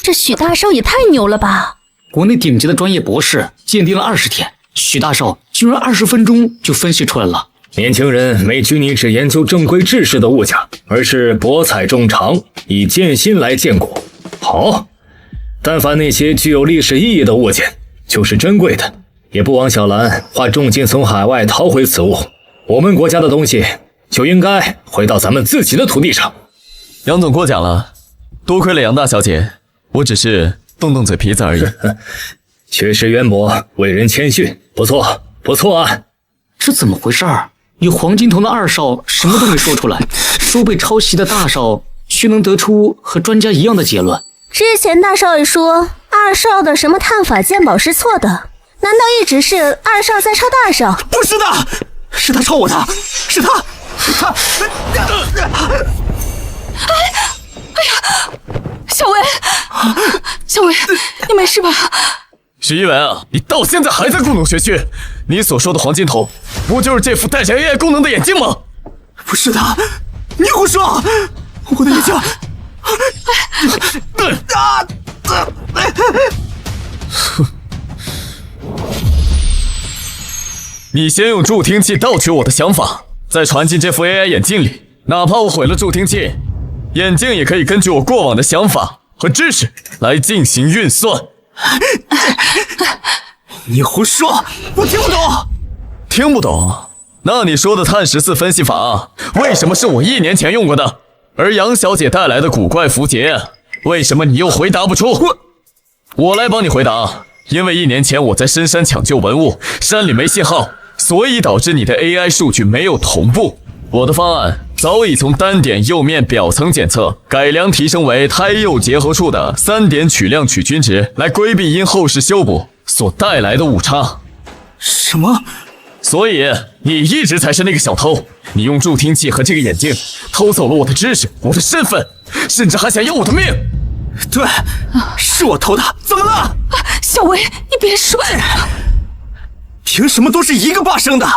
这许大少也太牛了吧！国内顶级的专业博士鉴定了20天，许大少居然20分钟就分析出来了。年轻人没拘泥只研究正规制式的物件，而是博采众长，以剑心来鉴古。好，但凡那些具有历史意义的物件，就是珍贵的，也不枉小兰花重金从海外淘回此物。我们国家的东西就应该回到咱们自己的土地上。杨总过奖了，多亏了杨大小姐，我只是动动嘴皮子而已。学识渊博，为人谦逊，不错不错啊！这怎么回事儿？有黄金瞳的二少什么都没说出来，说被抄袭的大少却能得出和专家一样的结论。之前大少爷说二少的什么探法鉴宝是错的，难道一直是二少在抄大少？不是的，是他抄我的，是他。小薇，小薇，你没事吧？许一文啊，你到现在还在故弄玄虚！你所说的黄金瞳，不就是这副带着 AI 功能的眼镜吗？不是的，你胡说！我的眼镜。你先用助听器盗取我的想法，再传进这副 AI 眼镜里。哪怕我毁了助听器，眼镜也可以根据我过往的想法和知识来进行运算。你胡说，我听不懂。听不懂？那你说的碳14分析法，为什么是我1年前用过的？而杨小姐带来的古怪符节，为什么你又回答不出？我来帮你回答。因为1年前我在深山抢救文物，山里没信号，所以导致你的 AI 数据没有同步。我的方案早已从单点釉面表层检测改良提升为胎釉结合处的3点取量取均值，来规避因后世修补所带来的误差。什么？所以你一直才是那个小偷，你用助听器和这个眼镜偷走了我的知识、我的身份，甚至还想要我的命。对，是我偷的，怎么了？小薇，你别说。凭什么都是一个爸生的，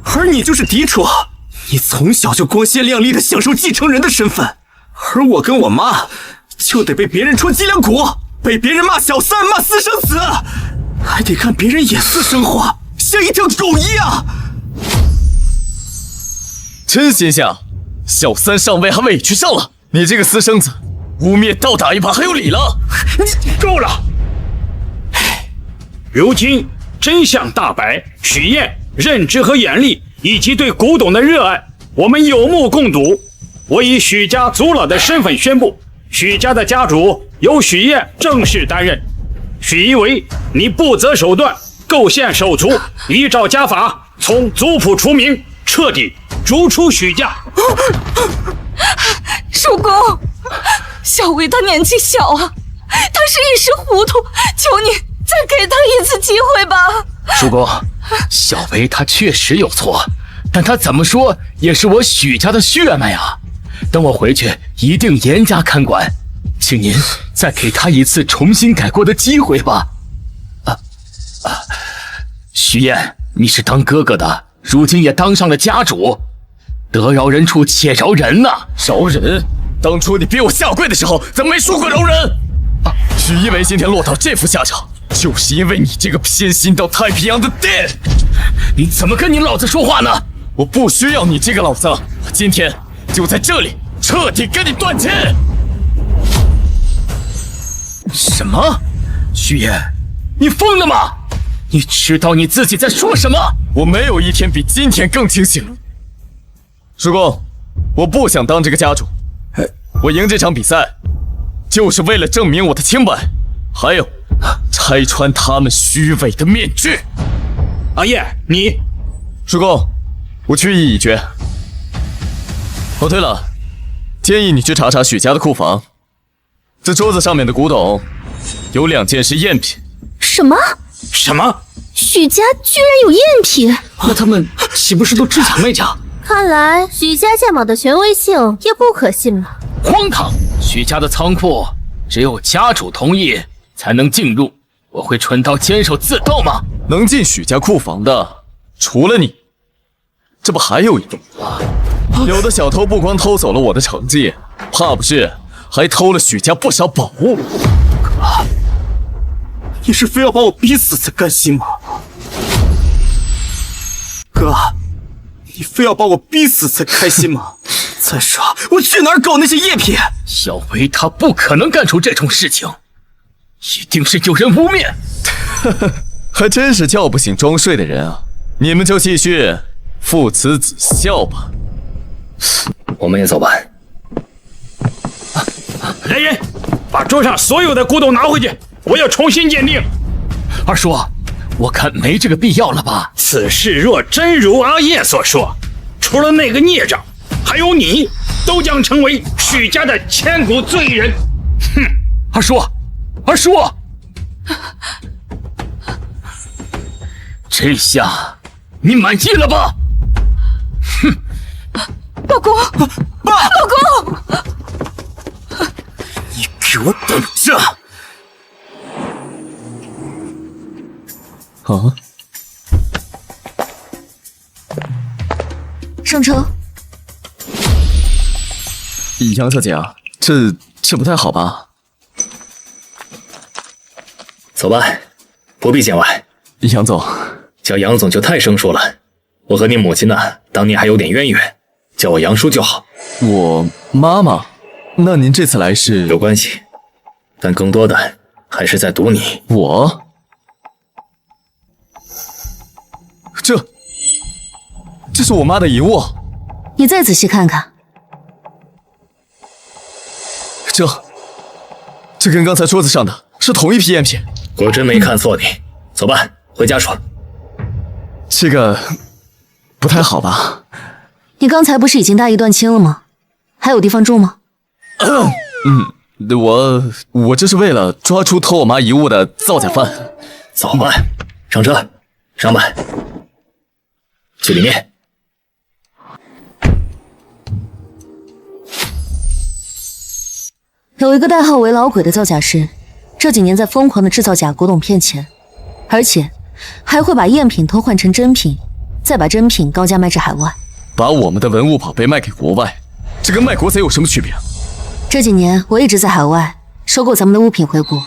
而你就是嫡出？你从小就光鲜亮丽的享受继承人的身份，而我跟我妈就得被别人戳脊梁骨，被别人骂小三、骂私生子，还得看别人眼色生活，像一条狗一样。真心想，小三上位还委屈上了，你这个私生子，污蔑倒打一耙还有理了。你够了！如今真相大白，许燕认知和眼力以及对古董的热爱，我们有目共睹。我以许家族老的身份宣布，许家的家主由许燕正式担任。许一为，你不择手段，构陷手足，依照家法从族谱除名，彻底逐出许家。叔公，小薇她年纪小啊，她是一时糊涂，求你再给她一次机会吧。叔公，小薇她确实有错，但她怎么说也是我许家的血脉啊！等我回去一定严加看管，请您再给她一次重新改过的机会吧。许燕，你是当哥哥的，如今也当上了家主，得饶人处且饶人呐！饶人？当初你逼我下跪的时候，怎么没说过饶人？许一为今天落到这副下场，就是因为你这个偏心到太平洋的爹！你怎么跟你老子说话呢？我不需要你这个老子，我今天就在这里彻底跟你断亲！什么？许燕，你疯了吗？你知道你自己在说什么？我没有一天比今天更清醒。叔公，我不想当这个家主，我赢这场比赛就是为了证明我的清白，还有拆穿他们虚伪的面具。阿叶，你……叔公，我去意已决。哦，对了，建议你去查查许家的库房，这桌子上面的古董有2件是赝品。什么？什么？许家居然有赝品？那他们岂不是都知假卖假？看来许家鉴宝的权威性也不可信了。荒唐！许家的仓库只有家主同意才能进入，我会蠢到监守自盗吗？能进许家库房的除了你，这不还有一个吗？有的小偷不光偷走了我的成绩，怕不是还偷了许家不少宝物。你是非要把我逼死才甘心吗？哥，你非要把我逼死才开心吗？再说我去哪儿搞那些赝品？小薇她不可能干出这种事情，一定是有人污蔑。还真是叫不醒装睡的人啊！你们就继续父慈子孝吧。我们也走吧。来人，把桌上所有的古董拿回去，我要重新鉴定。二叔，我看没这个必要了吧？此事若真如阿叶所说，除了那个孽障，还有你，都将成为许家的千古罪人。哼！二叔，二叔，这下你满意了吧？哼！老公，爸，老公，你给我等着！啊！上车。杨小姐啊，这不太好吧？走吧，不必见外。杨总，叫杨总就太生疏了。我和你母亲呢，当年还有点渊源，叫我杨叔就好。我妈妈？那您这次来是？有关系，但更多的还是在赌你。我？这是我妈的遗物。你再仔细看看。这跟刚才桌子上的是同一批赝品。果真没看错你。走吧，回家说。这个不太好吧？你刚才不是已经大义断亲了吗？还有地方住吗？我这是为了抓出偷我妈遗物的造假犯。走吧，上车，上吧，去里面。有一个代号为老鬼的造假师，这几年在疯狂的制造假古董骗钱，而且还会把赝品偷换成真品，再把真品高价卖至海外。把我们的文物宝贝卖给国外，这跟卖国贼有什么区别？这几年我一直在海外收购咱们的物品回国，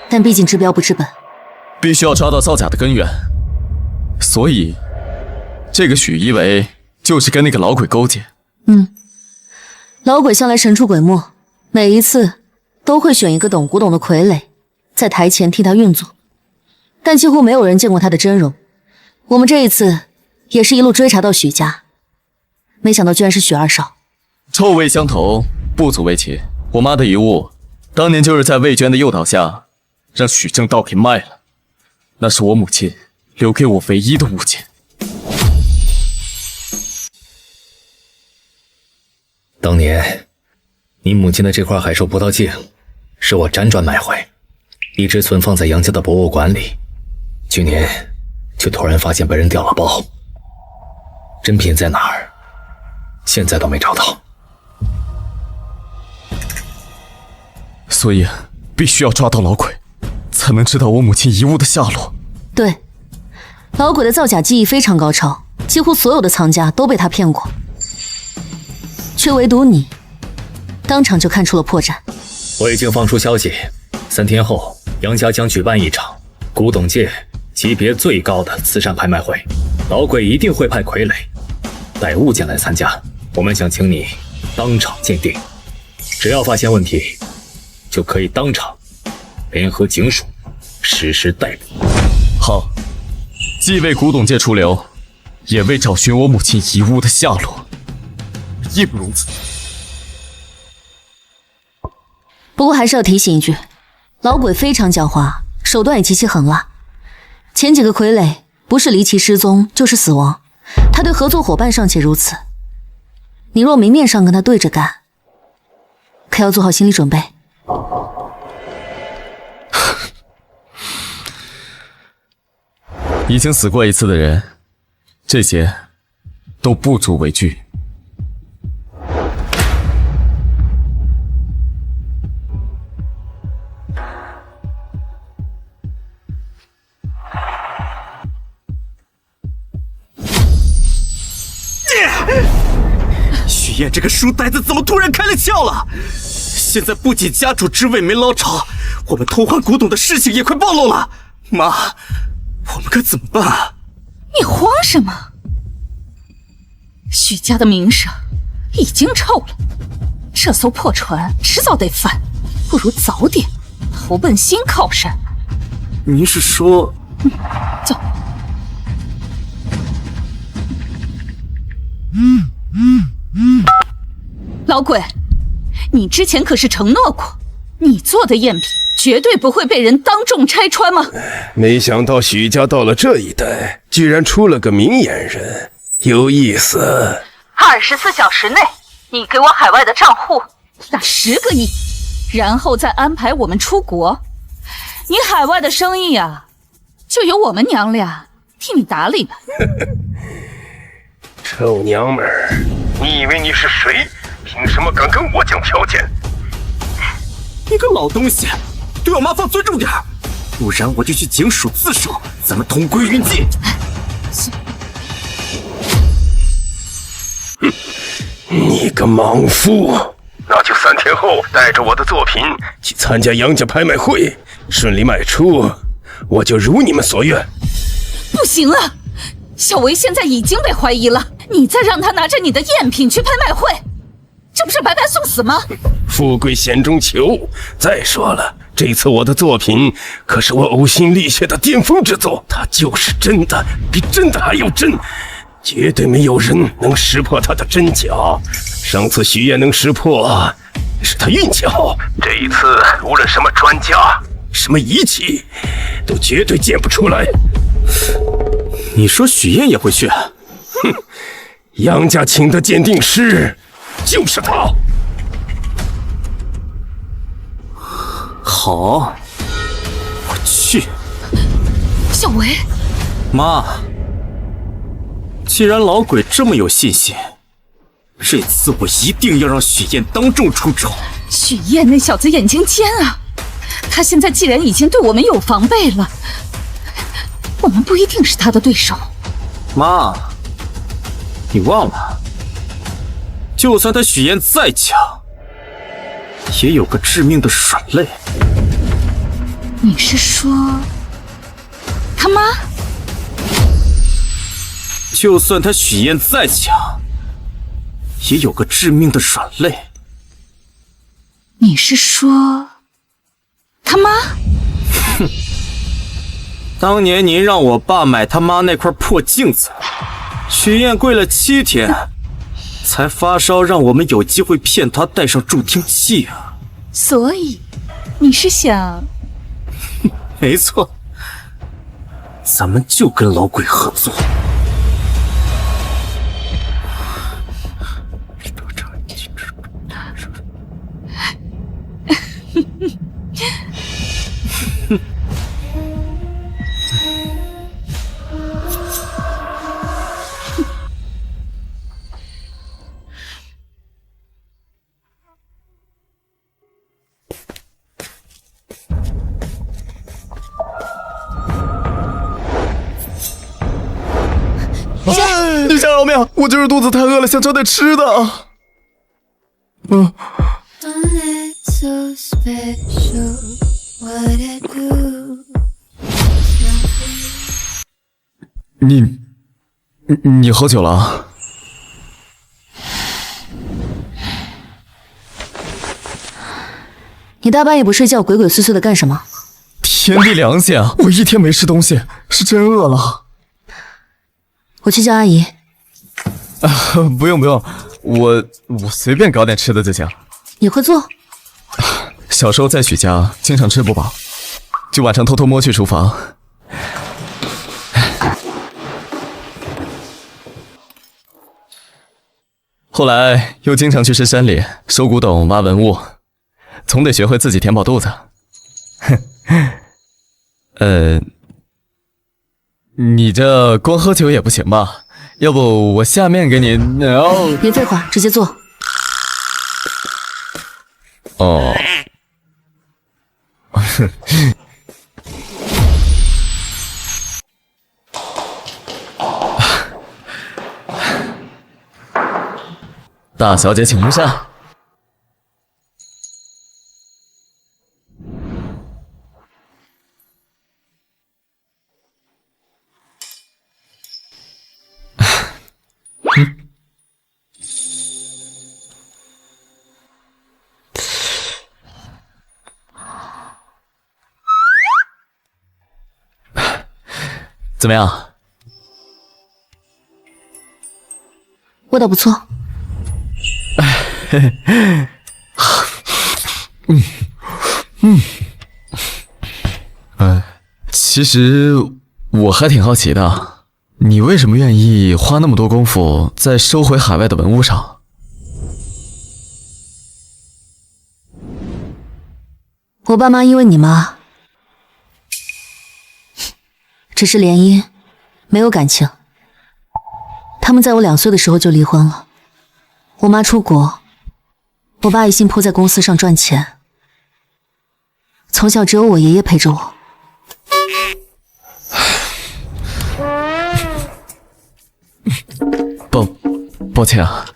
但毕竟治标不治本，必须要抓到造假的根源。所以，这个许一为就是跟那个老鬼勾结。老鬼向来神出鬼没，每一次都会选一个懂古董的傀儡，在台前替他运作，但几乎没有人见过他的真容。我们这一次也是一路追查到许家，没想到居然是许二少。臭味相投，不足为奇。我妈的遗物，当年就是在魏娟的诱导下，让许正道给卖了。那是我母亲留给我唯一的物件。当年，你母亲的这块海兽葡萄镜，是我辗转买回，一直存放在杨家的博物馆里。去年，却突然发现被人调了包。真品在哪儿？现在都没找到。所以，必须要抓到老鬼，才能知道我母亲遗物的下落。对，老鬼的造假技艺非常高超，几乎所有的藏家都被他骗过，却唯独你，当场就看出了破绽。我已经放出消息，3天后，杨家将举办一场古董界级别最高的慈善拍卖会，老鬼一定会派傀儡带物件来参加。我们想请你当场鉴定，只要发现问题，就可以当场联合警署实施逮捕。好，既为古董界出流，也为找寻我母亲遗物的下落，义不容辞。不过还是要提醒一句，老鬼非常狡猾，手段也极其狠辣。前几个傀儡不是离奇失踪，就是死亡，他对合作伙伴尚且如此，你若明面上跟他对着干，可要做好心理准备。已经死过一次的人，这些都不足为惧。许燕这个书呆子怎么突然开了窍了？现在不仅家主之位没捞着，我们偷换古董的事情也快暴露了。妈，我们可怎么办？你慌什么？许家的名声已经臭了，这艘破船迟早得翻，不如早点投奔新靠山。您是说……走。老鬼，你之前可是承诺过，你做的赝品绝对不会被人当众拆穿吗？没想到许家到了这一代，居然出了个明眼人。有意思。24小时内，你给我海外的账户打10个亿，然后再安排我们出国。你海外的生意啊，就由我们娘俩替你打理吧。臭娘们儿，你以为你是谁？凭什么敢跟我讲条件？你个老东西，对我妈放尊重点，不然我就去警署自首，咱们同归于尽。你个莽夫！那就3天后带着我的作品去参加杨家拍卖会，顺利卖出，我就如你们所愿。不行啊，小维现在已经被怀疑了，你再让他拿着你的赝品去拍卖会，这不是白白送死吗？富贵险中求。再说了，这次我的作品可是我呕心沥血的巅峰之作，它就是真的，比真的还要真，绝对没有人能识破它的真假。上次许愿能识破，是他运气好，这一次无论什么专家、什么仪器，都绝对见不出来。你说许燕也会去？哼，杨家请的鉴定师就是他。好，我去。小维，妈，既然老鬼这么有信心，这次我一定要让许燕当众出丑。许燕那小子眼睛尖啊，他现在既然已经对我们有防备了，我们不一定是他的对手。妈，你忘了，就算他许燕再强，也有个致命的软肋。你是说他妈？就算他许燕再强，也有个致命的软肋。你是说他妈？哼，当年您让我爸买他妈那块破镜子，许燕跪了7天，才发烧，让我们有机会骗他戴上助听器啊。所以你是想？没错，咱们就跟老鬼合作。你想饶命！我就是肚子太饿了，想找点吃的。你喝酒了？你大半夜不睡觉，鬼鬼祟祟的干什么？天地良心啊！我1天没吃东西，是真饿了。我去叫阿姨。不用，我随便搞点吃的就行。你会做？小时候在许家经常吃不饱，就晚上偷偷摸去厨房。后来又经常去深山里收古董、挖文物，总得学会自己填饱肚子。你这光喝酒也不行吧？要不我下面给你……别废话，直接做。哦。大小姐请入下。怎么样？味道不错。其实我还挺好奇的，你为什么愿意花那么多功夫在收回海外的文物上？我爸妈因为你妈，只是联姻，没有感情。他们在我2岁的时候就离婚了。我妈出国，我爸一心扑在公司上赚钱。从小只有我爷爷陪着我。抱歉啊。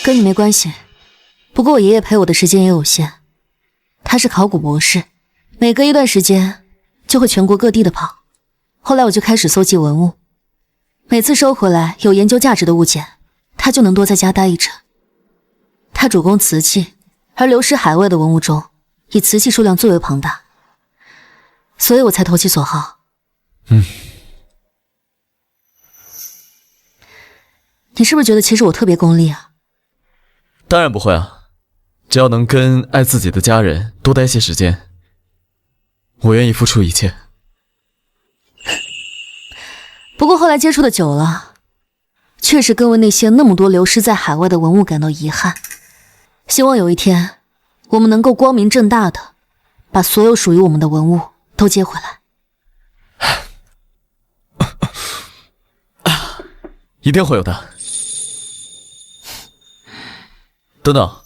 跟你没关系。不过我爷爷陪我的时间也有限，他是考古博士，每隔一段时间就会全国各地的跑。后来我就开始搜集文物，每次收回来有研究价值的物件，他就能多在家待一阵。他主攻瓷器，而流失海外的文物中，以瓷器数量最为庞大，所以我才投其所好。你是不是觉得其实我特别功利啊？当然不会啊，只要能跟爱自己的家人多待些时间，我愿意付出一切。不过后来接触的久了，确实更为那些那么多流失在海外的文物感到遗憾。希望有一天，我们能够光明正大的把所有属于我们的文物都接回来。一定会有的。等等，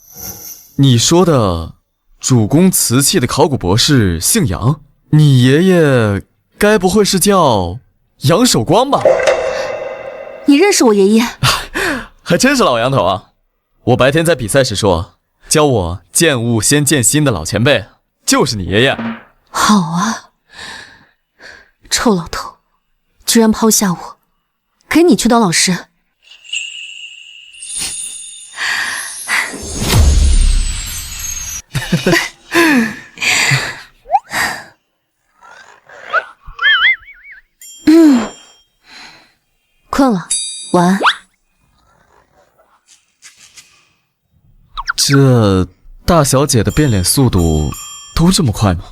你说的主攻瓷器的考古博士姓杨，你爷爷该不会是叫杨守光吧？你认识我爷爷？还真是老杨头啊！我白天在比赛时说，教我见物先见心的老前辈就是你爷爷。好啊，臭老头，居然抛下我，给你去当老师。困了，晚安。这大小姐的变脸速度都这么快吗？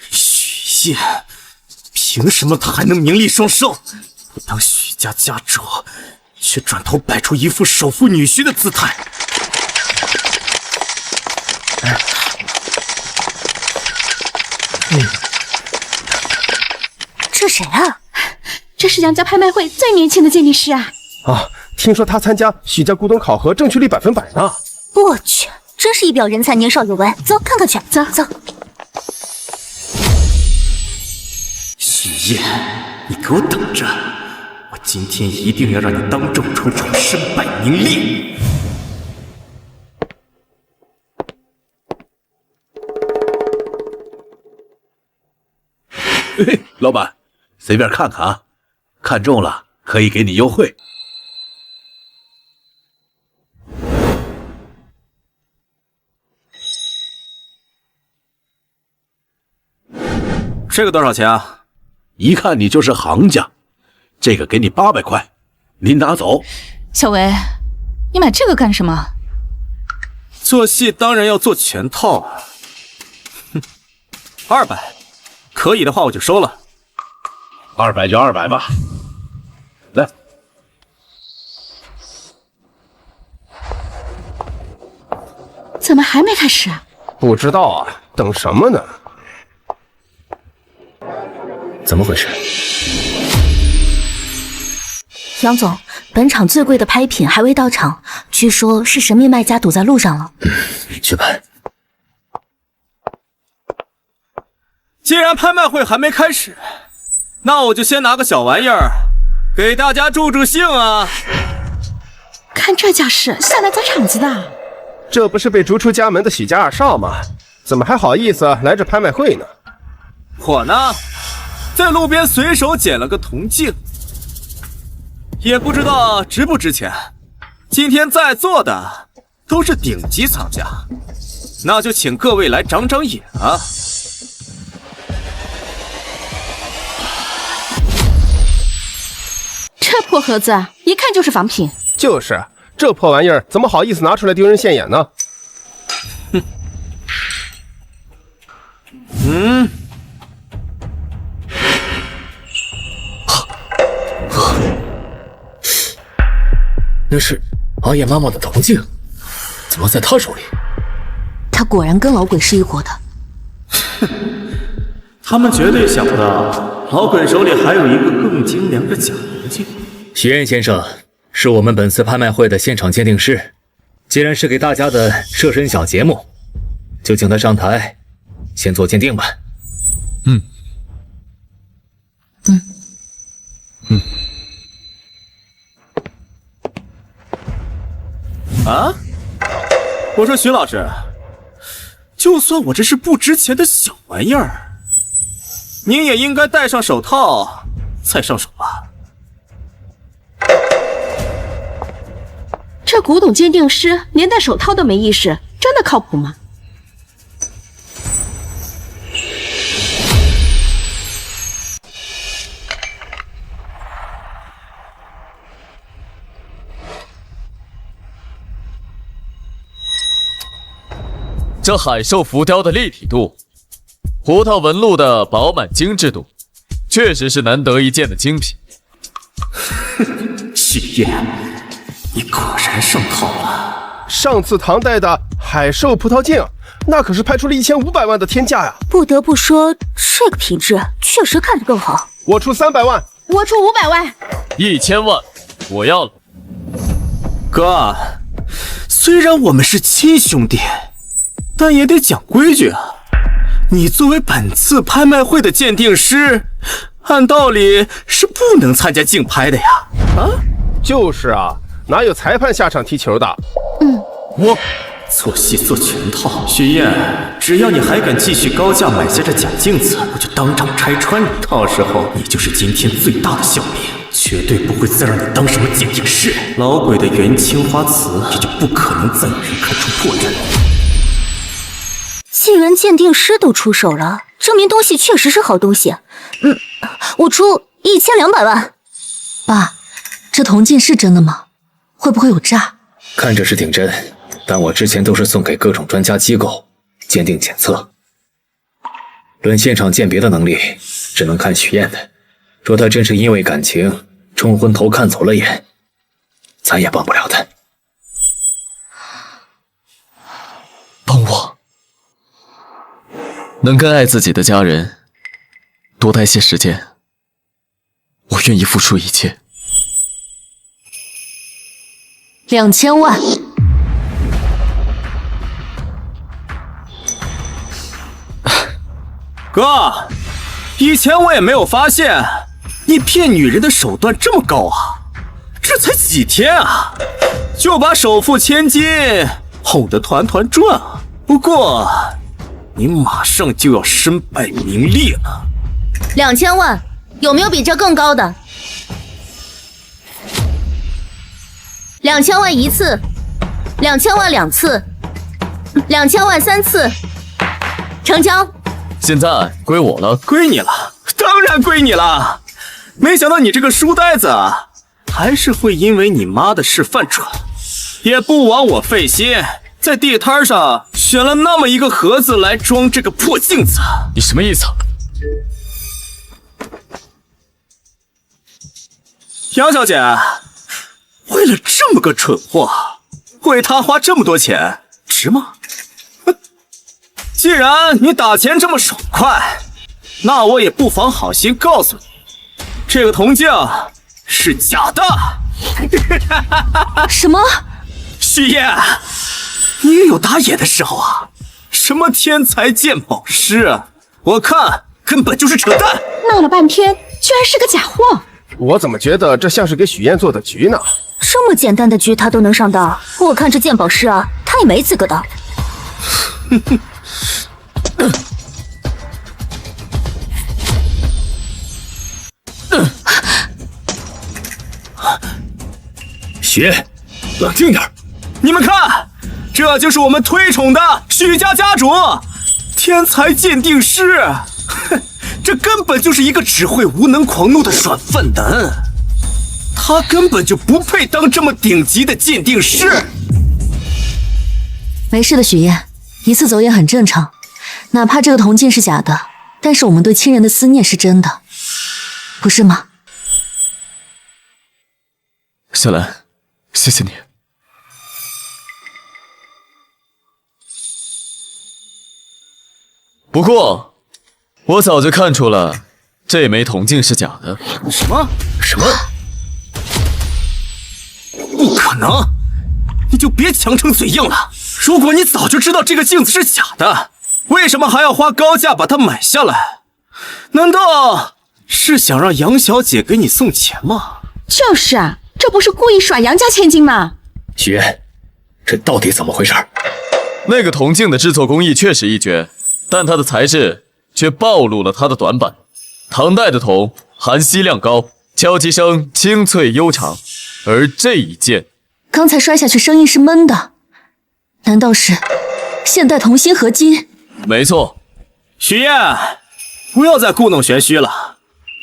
许燕，凭什么他还能名利双收？不当许家家主，却转头摆出一副守护女婿的姿态。这谁啊？这是杨家拍卖会最年轻的鉴定师啊！啊，听说他参加许家古董考核，正确率100%呢。我去，真是一表人才，年少有为。走，看看去。走走。许燕，你给我等着！我今天一定要让你当众出丑，身败名裂！嘿嘿，老板，随便看看啊，看中了可以给你优惠。这个多少钱啊？一看你就是行家，这个给你800块，您拿走。小维，你买这个干什么？做戏当然要做全套啊。哼，200，可以的话我就收了。200就200吧。来，怎么还没开始啊？不知道啊，等什么呢？怎么回事？杨总，本场最贵的拍品还未到场，据说是神秘卖家堵在路上了。去办。既然拍卖会还没开始，那我就先拿个小玩意儿给大家助助兴啊！看这架势，下来砸场子的。这不是被逐出家门的许家二少吗？怎么还好意思来这拍卖会呢？我呢，在路边随手捡了个铜镜，也不知道值不值钱。今天在座的都是顶级藏家，那就请各位来长长眼啊！这破盒子一看就是仿品。就是，这破玩意儿怎么好意思拿出来丢人现眼呢？哼。那是阿叶妈妈的铜镜，怎么在她手里？他果然跟老鬼是一伙的。他们绝对想不到，老鬼手里还有一个更精良的假铜镜。许愿先生是我们本次拍卖会的现场鉴定师，既然是给大家的设身小节目，就请他上台，先做鉴定吧。啊！我说徐老师，就算我这是不值钱的小玩意儿，您也应该戴上手套再上手吧？这古董鉴定师连戴手套都没意识，真的靠谱吗？这海兽浮雕的立体度，葡萄纹路的饱满精致度，确实是难得一见的精品。许愿，你果然上套了。上次唐代的海兽葡萄镜，那可是拍出了1500万的天价呀！不得不说，这个品质确实看着更好。我出300万，我出500万，1000万，我要了。哥，虽然我们是亲兄弟，但也得讲规矩啊！你作为本次拍卖会的鉴定师，按道理是不能参加竞拍的呀！啊，就是啊，哪有裁判下场踢球的？我做戏做全套。许燕，只要你还敢继续高价买下这假镜子，我就当场拆穿你，到时候你就是今天最大的笑柄，绝对不会再让你当什么鉴定师。老鬼的元青花瓷也就不可能再有人看出破绽。既然鉴定师都出手了，证明东西确实是好东西。我出1200万。爸，这铜镜是真的吗？会不会有诈？看着是挺真，但我之前都是送给各种专家机构鉴定检测，论现场鉴别的能力，只能看许燕的。若他真是因为感情冲昏头看走了眼，咱也帮不了他。帮我，能跟爱自己的家人多待些时间，我愿意付出一切。2000万。哥，以前我也没有发现你骗女人的手段这么高啊！这才几天啊，就把首富千金哄得团团转啊！不过你马上就要身败名裂了。2000万，有没有比这更高的？2000万1次，2000万2次，2000万3次，成交。现在归我了，归你了，当然归你了。没想到你这个书呆子啊，还是会因为你妈的事犯蠢，也不枉我费心，在地摊上选了那么一个盒子来装这个破镜子。你什么意思？杨小姐，为了这么个蠢货，为他花这么多钱，值吗？既然你打钱这么爽快，那我也不妨好心告诉你，这个铜镜是假的。什么？许燕，你也有打野的时候啊！什么天才鉴宝师啊，我看根本就是扯淡。闹了半天，居然是个假货。我怎么觉得这像是给许燕做的局呢？这么简单的局他都能上当，我看这鉴宝师啊，他也没资格当。雪，冷静点。你们看，这就是我们推崇的许家家主，天才鉴定师。哼，这根本就是一个只会无能狂怒的软饭男，他根本就不配当这么顶级的鉴定师。没事的，许燕，一次走眼很正常。哪怕这个铜镜是假的，但是我们对亲人的思念是真的，不是吗？小兰，谢谢你。不过，我早就看出了这枚铜镜是假的。什么？不可能！你就别强撑嘴硬了。如果你早就知道这个镜子是假的，为什么还要花高价把它买下来？难道是想让杨小姐给你送钱吗？就是啊，这不是故意耍杨家千金吗？许愿，这到底怎么回事？那个铜镜的制作工艺确实一绝，但它的材质却暴露了它的短板。唐代的铜含锡量高，敲击声清脆悠长，而这一件刚才摔下去声音是闷的，难道是现代铜锌合金？没错。许燕，不要再故弄玄虚了，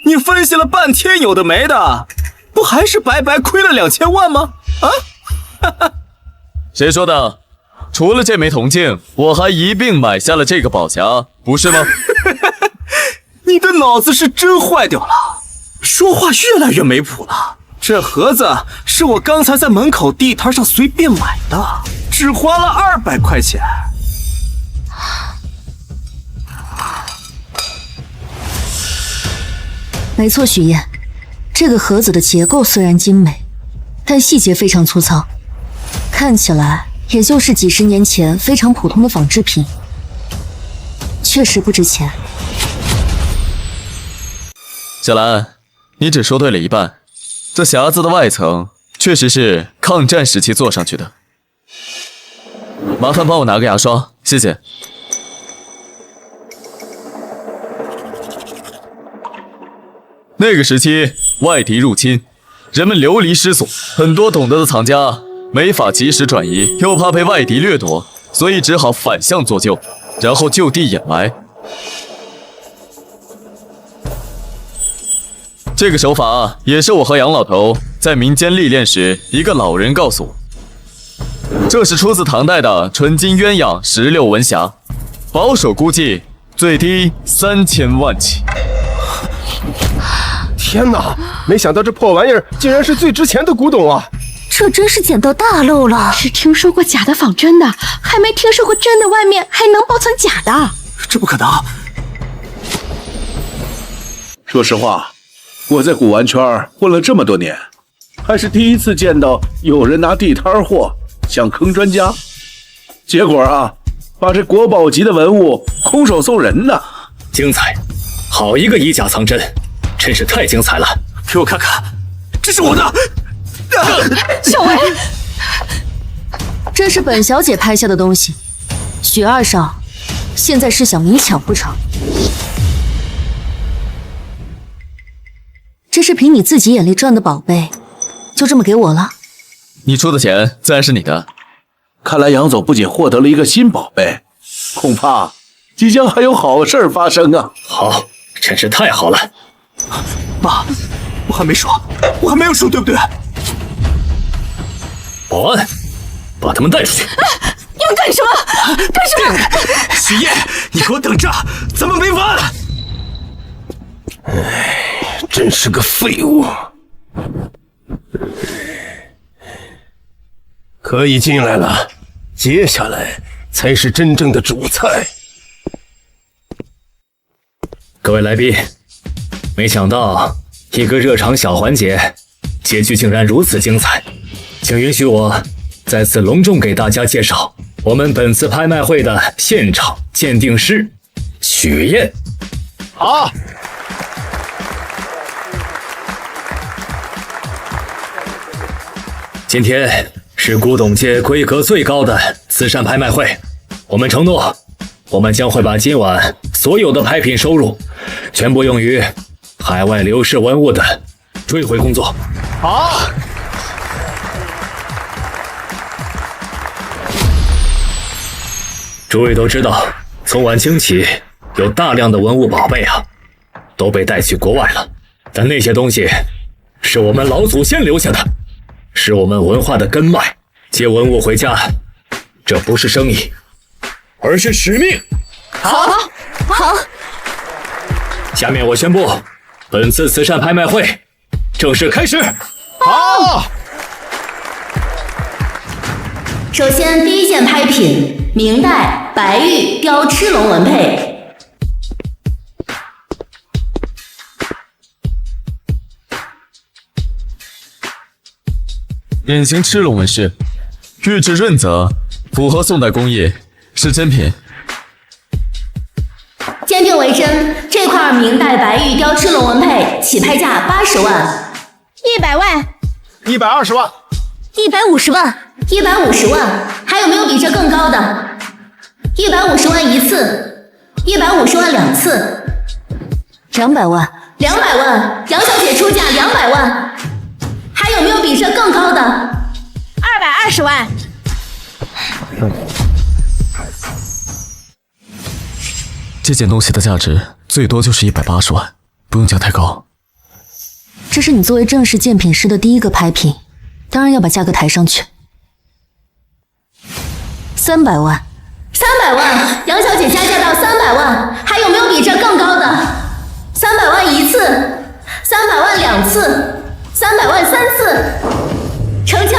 你分析了半天有的没的，不还是白白亏了2000万吗？啊？谁说的？除了这枚铜镜，我还一并买下了这个宝匣，不是吗？你的脑子是真坏掉了，说话越来越没谱了。这盒子是我刚才在门口地摊上随便买的，只花了200块钱。没错，许燕，这个盒子的结构虽然精美，但细节非常粗糙，看起来也就是几十年前非常普通的仿制品，确实不值钱。小兰，你只说对了一半，这匣子的外层确实是抗战时期做上去的。麻烦帮我拿个牙刷，谢谢。那个时期外敌入侵，人们流离失所，很多懂得的藏家没法及时转移，又怕被外敌掠夺，所以只好反向做旧，然后就地掩埋。这个手法也是我和杨老头在民间历练时，一个老人告诉我。这是出自唐代的纯金鸳鸯16文匣，保守估计最低3000万起。天哪！没想到这破玩意儿竟然是最值钱的古董啊！这真是捡到大漏了。只听说过假的仿真的，还没听说过真的外面还能包层假的。这不可能！说实话，我在古玩圈混了这么多年，还是第一次见到有人拿地摊货想坑专家，结果啊，把这国宝级的文物空手送人呢！精彩，好一个以假藏真，真是太精彩了！给我看看，这是我的。小维，这是本小姐拍下的东西，许二少，现在是想明抢不成？这是凭你自己眼力赚的宝贝，就这么给我了？你出的钱自然是你的。看来杨总不仅获得了一个新宝贝，恐怕即将还有好事发生啊！好，真是太好了。爸，我还没说，对不对？保安，把他们带出去！要干什么？干什么？许燕，你给我等着，咱们没完！真是个废物！可以进来了，接下来才是真正的主菜。各位来宾，没想到一个热场小环节，结局竟然如此精彩，请允许我再次隆重给大家介绍我们本次拍卖会的现场鉴定师许燕。好。今天是古董界规格最高的慈善拍卖会，我们承诺，我们将会把今晚所有的拍品收入全部用于海外流失文物的追回工作。好。诸位都知道，从晚清起，有大量的文物宝贝啊，都被带去国外了。但那些东西是我们老祖先留下的，是我们文化的根脉。接文物回家，这不是生意，而是使命。好。下面我宣布，本次慈善拍卖会正式开始。好。首先，第一件拍品，明代白玉雕螭龙纹佩。典型螭龙纹饰，玉质润泽，符合宋代工艺，是真品。鉴定为真，这块明代白玉雕螭龙纹佩起拍价80万、100万、 120万、150万、150万，还有没有比这更高的？150万一次，150万两次，200万，200万，杨小姐出价200万，还有没有比这更高的？220万。这件东西的价值最多就是180万，不用价太高。这是你作为正式鉴品师的第一个拍品，当然要把价格抬上去。300万，300万，杨小姐加价到300万，还有没有比这更高的？300万一次，300万两次，300万3次，成交。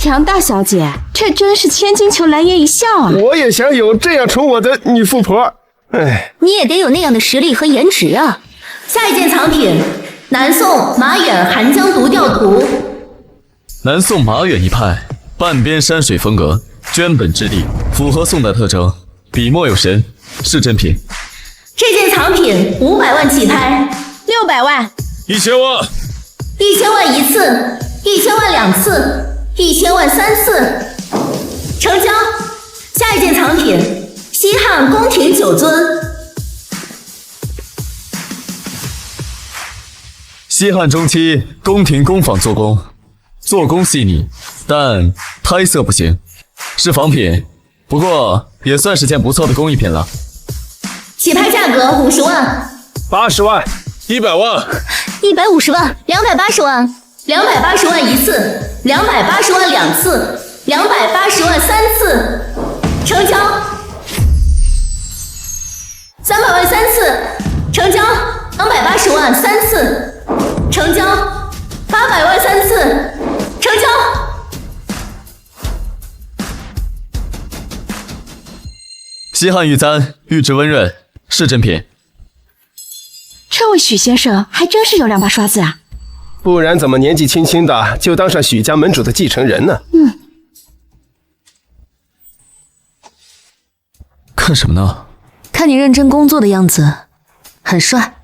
杨大小姐，这真是千金求来叶一笑啊！我也想有这样宠我的女富婆。哎，你也得有那样的实力和颜值啊！下一件藏品，南宋马远寒江独钓图。南宋马远一派，半边山水风格，绢本质地，符合宋代特征，笔墨有神，是真品。这件藏品500万起拍，600万、 1000万、 1000万一次，1000万两次，1000万3次，成交。下一件藏品，西汉宫廷九尊。西汉中期宫廷工坊做工，做工细腻，但胎色不行，是仿品，不过也算是件不错的工艺品了。起拍价格50万、 80万、 100万、 150万、280万、280万一次，280万两次，280万3次，成交。300万3次，成交。280万3次，成交。800万3次，成交。西汉玉簪，玉质温润，是真品。这位许先生还真是有2把刷子啊！不然怎么年纪轻轻的就当上许家门主的继承人呢？看什么呢？看你认真工作的样子，很帅。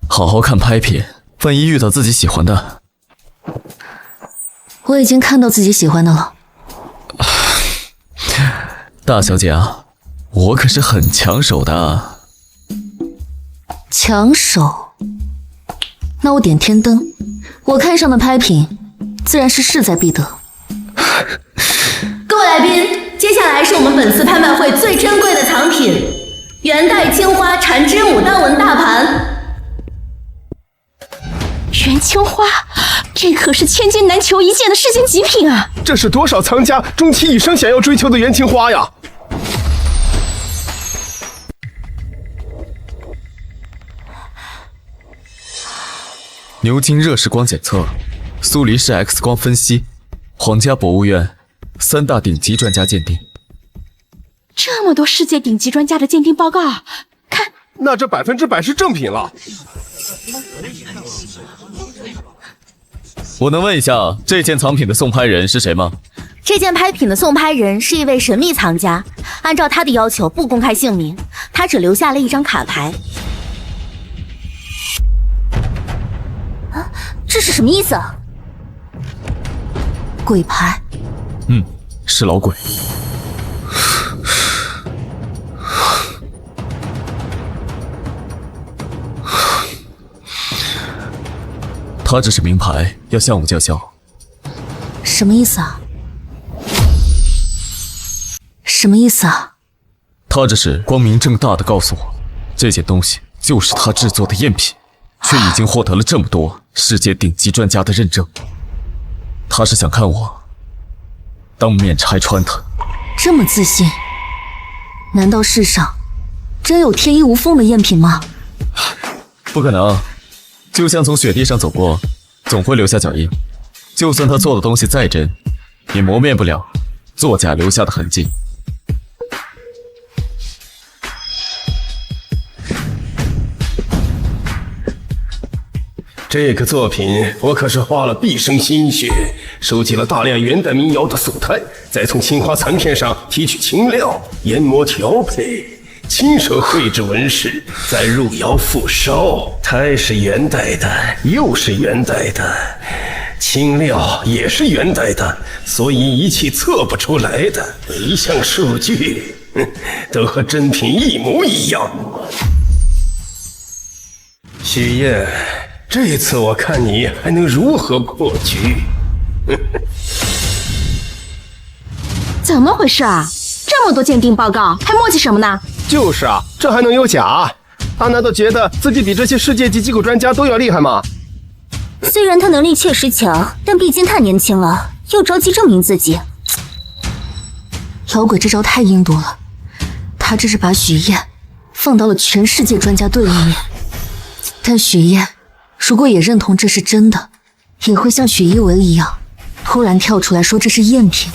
好好看拍品，万一遇到自己喜欢的。我已经看到自己喜欢的了。大小姐啊，我可是很抢手的。抢手？那我点天灯，我看上的拍品，自然是势在必得。各位来宾，接下来是我们本次拍卖会最珍贵的藏品——元代青花缠枝牡丹纹大盘。元青花，这可是千金难求一见的世间极品啊！这是多少藏家终其一生想要追求的元青花呀！牛津热释光检测，苏黎世 X 光分析，皇家博物院3大顶级专家鉴定。这么多世界顶级专家的鉴定报告，看，那这100%是正品了。我能问一下，这件藏品的送拍人是谁吗？这件拍品的送拍人是一位神秘藏家，按照他的要求不公开姓名，他只留下了一张卡牌。啊，这是什么意思啊？鬼牌。是老鬼。他这是明牌，要向我叫嚣。什么意思啊？什么意思啊？他这是光明正大的告诉我，这件东西就是他制作的赝品，却已经获得了这么多世界顶级专家的认证。他是想看我当面拆穿他。这么自信，难道世上真有天衣无缝的赝品吗？不可能，就像从雪地上走过，总会留下脚印。就算他做的东西再真，也磨灭不了作假留下的痕迹。这个作品我可是花了毕生心血，收集了大量元代民谣的素材，再从青花残片上提取青料，研磨调配，亲手绘制纹饰，再入窑复烧。胎是元代的，釉是元代的，青料也是元代的，所以仪器测不出来的每一项数据都和真品一模一样。许燕，这次我看你还能如何破局？怎么回事啊？这么多鉴定报告，还磨叽什么呢？就是啊，这还能有假？他难道觉得自己比这些世界级机构专家都要厉害吗？虽然他能力确实强，但毕竟太年轻了，又着急证明自己。老鬼这招太阴毒了，他这是把许燕放到了全世界专家对立面。但许燕如果也认同这是真的，也会像许一文一样突然跳出来说这是赝品，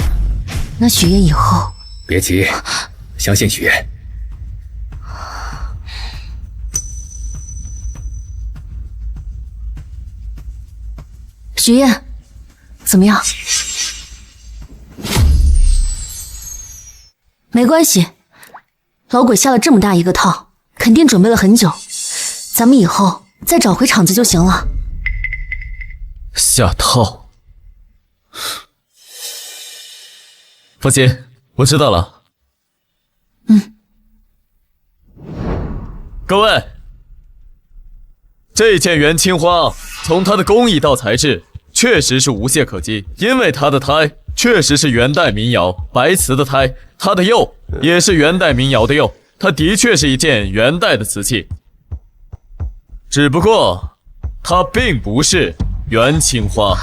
那许燕以后……别急，相信许燕。许燕，怎么样？没关系，老鬼下了这么大一个套，肯定准备了很久，咱们以后再找回场子就行了。下套？放心，我知道了。各位，这件元青花从它的工艺到材质确实是无懈可击，因为它的胎确实是元代民谣白瓷的胎，它的釉也是元代民谣的釉，它的确是一件元代的瓷器。只不过它并不是元青花。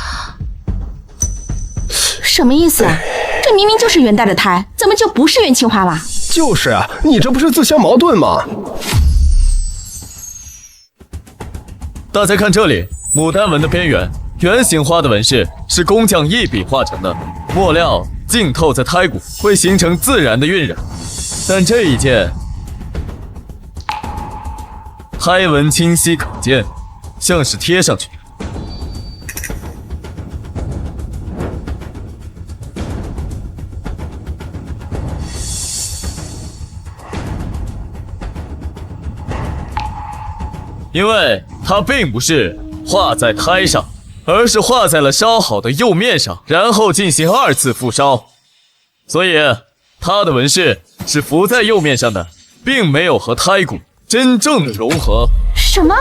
什么意思啊？这明明就是元代的胎，怎么就不是元青花了？就是啊，你这不是自相矛盾吗？大家看这里，牡丹纹的边缘，圆形花的纹饰是工匠一笔画成的，墨料浸透在胎骨，会形成自然的晕染。但这一件胎纹清晰可见，像是贴上去。因为它并不是画在胎上，而是画在了烧好的釉面上，然后进行2次复烧，所以它的纹饰是浮在釉面上的，并没有和胎骨真正的融合。什么？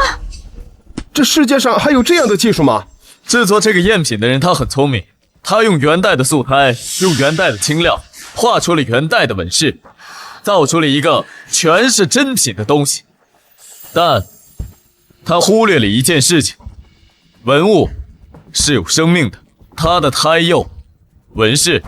这世界上还有这样的技术吗？制作这个赝品的人他很聪明，他用元代的素胎，用元代的青料，画出了元代的纹饰，造出了一个全是真品的东西。但他忽略了一件事情，文物是有生命的，它的胎釉、纹饰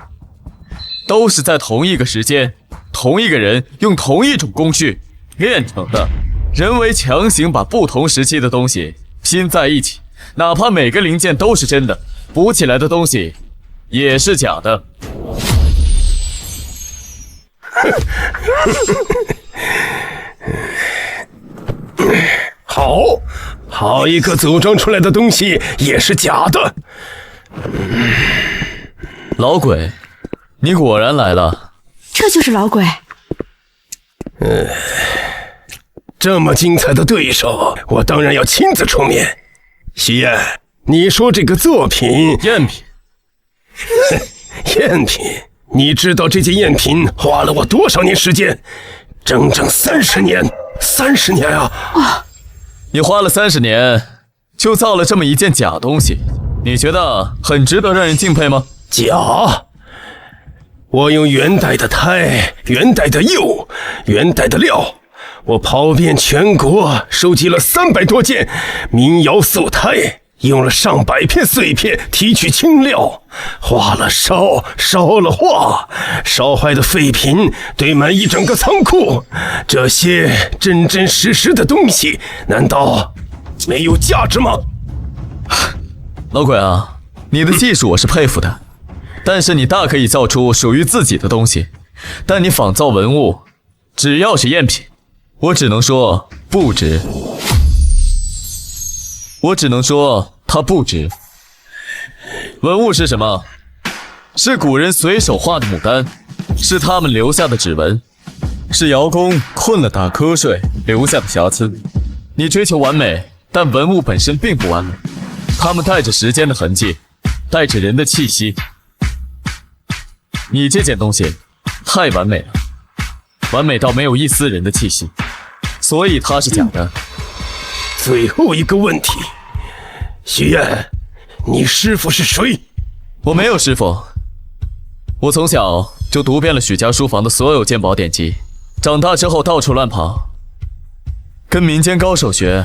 都是在同一个时间、同一个人用同一种工序炼成的。人为强行把不同时期的东西拼在一起，哪怕每个零件都是真的，补起来的东西也是假的。好一个组装出来的东西也是假的。老鬼，你果然来了。这就是老鬼。这么精彩的对手，我当然要亲自出面。许燕，你说这个作品赝品？赝品？你知道这件赝品花了我多少年时间？整整30年，30年啊！你花了30年就造了这么一件假东西，你觉得很值得让人敬佩吗？假？我用元代的胎、元代的釉、元代的料，我跑遍全国，收集了300多件民窑素胎，用了上百片碎片提取清料，化了烧，烧了化，烧坏的废品堆满一整个仓库。这些真真实实的东西，难道没有价值吗？老鬼啊，你的技术我是佩服的，但是你大可以造出属于自己的东西，但你仿造文物，只要是赝品，我只能说不值。我只能说它不值。文物是什么？是古人随手画的牡丹，是他们留下的指纹，是窑工困了打瞌睡留下的瑕疵。你追求完美，但文物本身并不完美，它们带着时间的痕迹，带着人的气息。你这件东西太完美了，完美到没有一丝人的气息，所以它是假的。最后一个问题，许愿，你师父是谁？我没有师父，我从小就读遍了许家书房的所有鉴宝典籍，长大之后到处乱跑，跟民间高手学，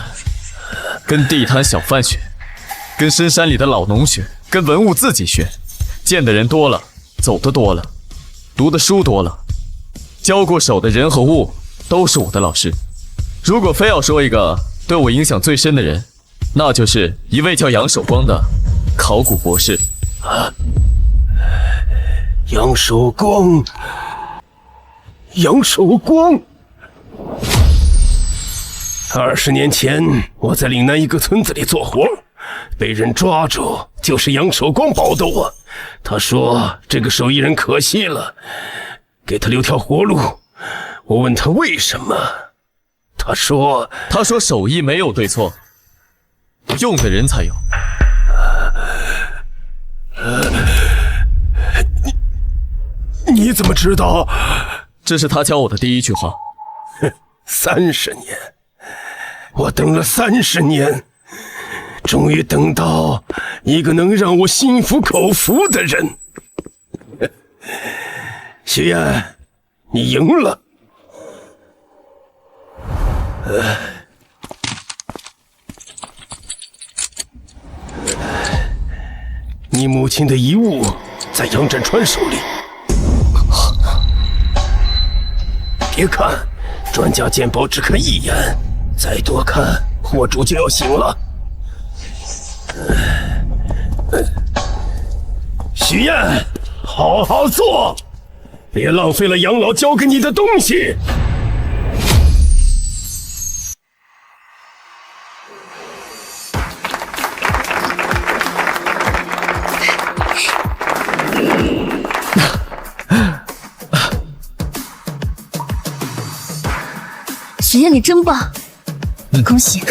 跟地摊小贩学，跟深山里的老农学，跟文物自己学。见的人多了，走的多了，读的书多了，交过手的人和物都是我的老师。如果非要说一个对我影响最深的人，那就是一位叫杨守光的考古博士。杨守光，杨守光。20年前，我在岭南一个村子里做活，被人抓住，就是杨守光保的我。他说这个手艺人可惜了，给他留条活路。我问他为什么，他说手艺没有对错，用的人才有。你怎么知道？这是他教我的第一句话。30年，我等了30年，终于等到一个能让我心服口服的人。许愿，你赢了。你母亲的遗物在杨占川手里。别看，专家鉴宝只看一眼，再多看，货主就要醒了。许愿，好好做，别浪费了杨老交给你的东西。许愿，你真棒，恭喜！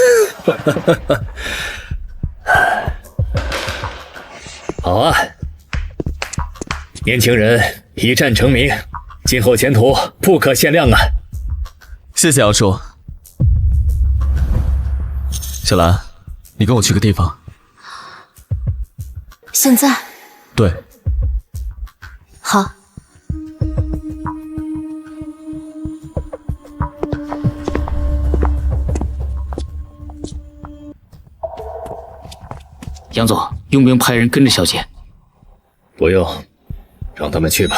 好啊，年轻人一战成名，今后前途不可限量啊！谢谢杨叔。小兰，你跟我去个地方。现在？对。好。杨总，用不用派人跟着小姐？不用，让他们去吧。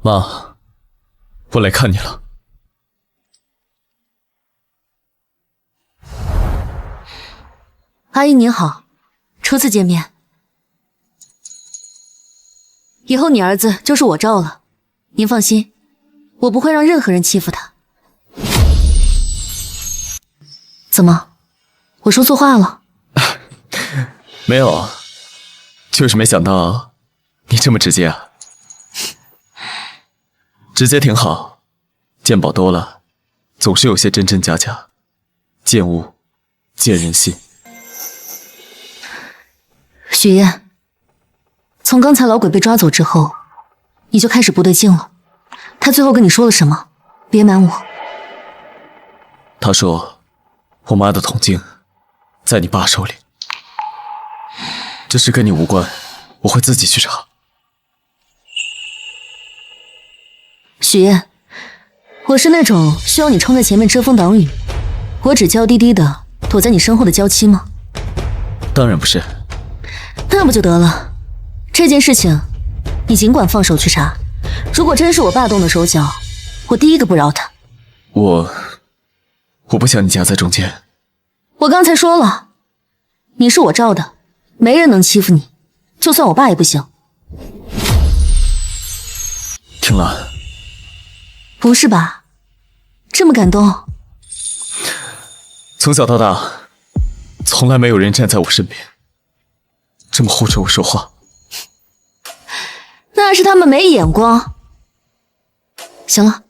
妈，我来看你了。阿姨您好，初次见面。以后你儿子就是我罩了，您放心，我不会让任何人欺负他。怎么，我说错话了？没有，就是没想到你这么直接啊。直接挺好，鉴宝多了，总是有些真真假假，见物见人心。许燕，从刚才老鬼被抓走之后，你就开始不对劲了。他最后跟你说了什么？别瞒我。他说，我妈的铜镜在你爸手里。这事跟你无关，我会自己去查。许愿，我是那种需要你冲在前面遮风挡雨，我只娇滴滴的躲在你身后的娇妻吗？当然不是。那不就得了？这件事情，你尽管放手去查。如果真是我爸动的手脚，我第一个不饶他。我不想你夹在中间。我刚才说了，你是我罩的，没人能欺负你，就算我爸也不行。听了。不是吧？这么感动？从小到大，从来没有人站在我身边，这么护着我说话。那是他们没眼光。行了，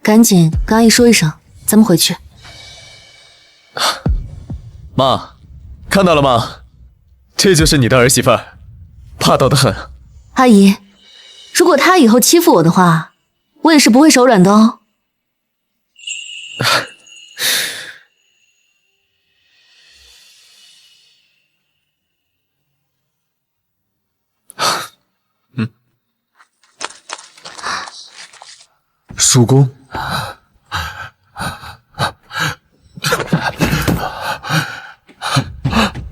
赶紧跟阿姨说一声，咱们回去。妈，看到了吗？这就是你的儿媳妇儿，霸道的很。阿姨，如果她以后欺负我的话，我也是不会手软的哦。叔公，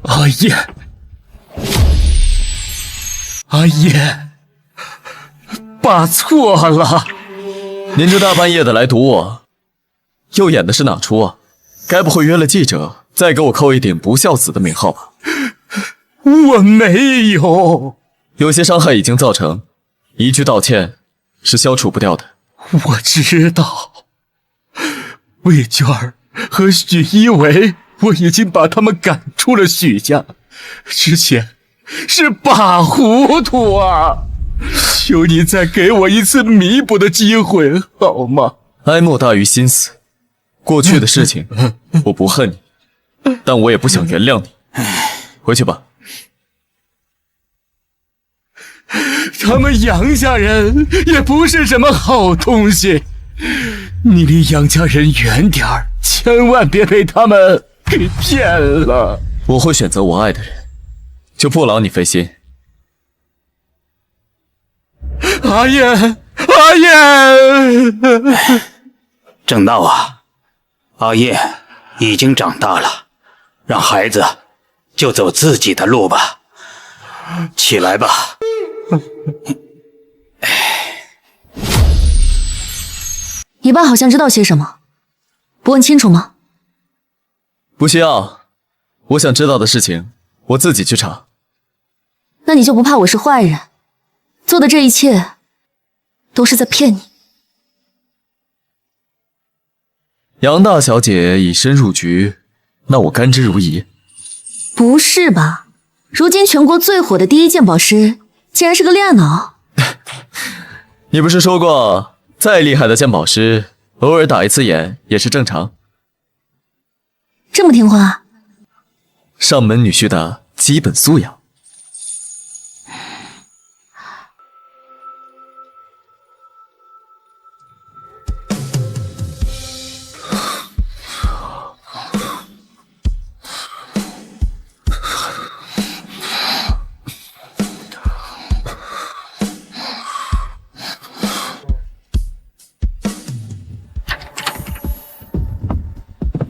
阿叶，阿叶，爸错了。您这大半夜的来堵我，又演的是哪出啊？该不会约了记者，再给我扣一顶不孝子的名号吧？我没有，有些伤害已经造成，一句道歉是消除不掉的。我知道，魏娟儿和许一为，我已经把他们赶出了许家。之前是爸糊涂啊，求你再给我一次弥补的机会，好吗？哀莫大于心死。过去的事情，我不恨你，但我也不想原谅你。回去吧。他们杨家人也不是什么好东西，你离杨家人远点儿，千万别被他们给骗了。我会选择我爱的人，就不劳你费心。阿叶，阿叶，正道啊，阿叶已经长大了，让孩子就走自己的路吧。起来吧。你爸好像知道些什么，不问清楚吗？不需要，我想知道的事情，我自己去查。那你就不怕我是坏人，做的这一切都是在骗你？杨大小姐以身入局，那我甘之如饴。不是吧？如今全国最火的第一鉴宝师，竟然是个恋爱脑。你不是说过，再厉害的鉴宝师，偶尔打一次眼也是正常。这么听话？上门女婿的基本素养。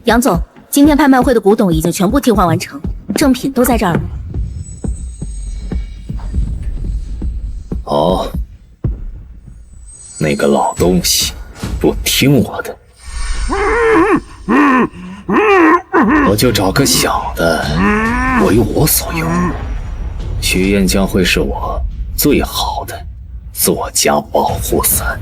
杨总，今天拍卖会的古董已经全部替换完成，正品都在这儿了。好，那个老东西不听我的，我就找个小的为我所用。许愿将会是我最好的作家保护伞。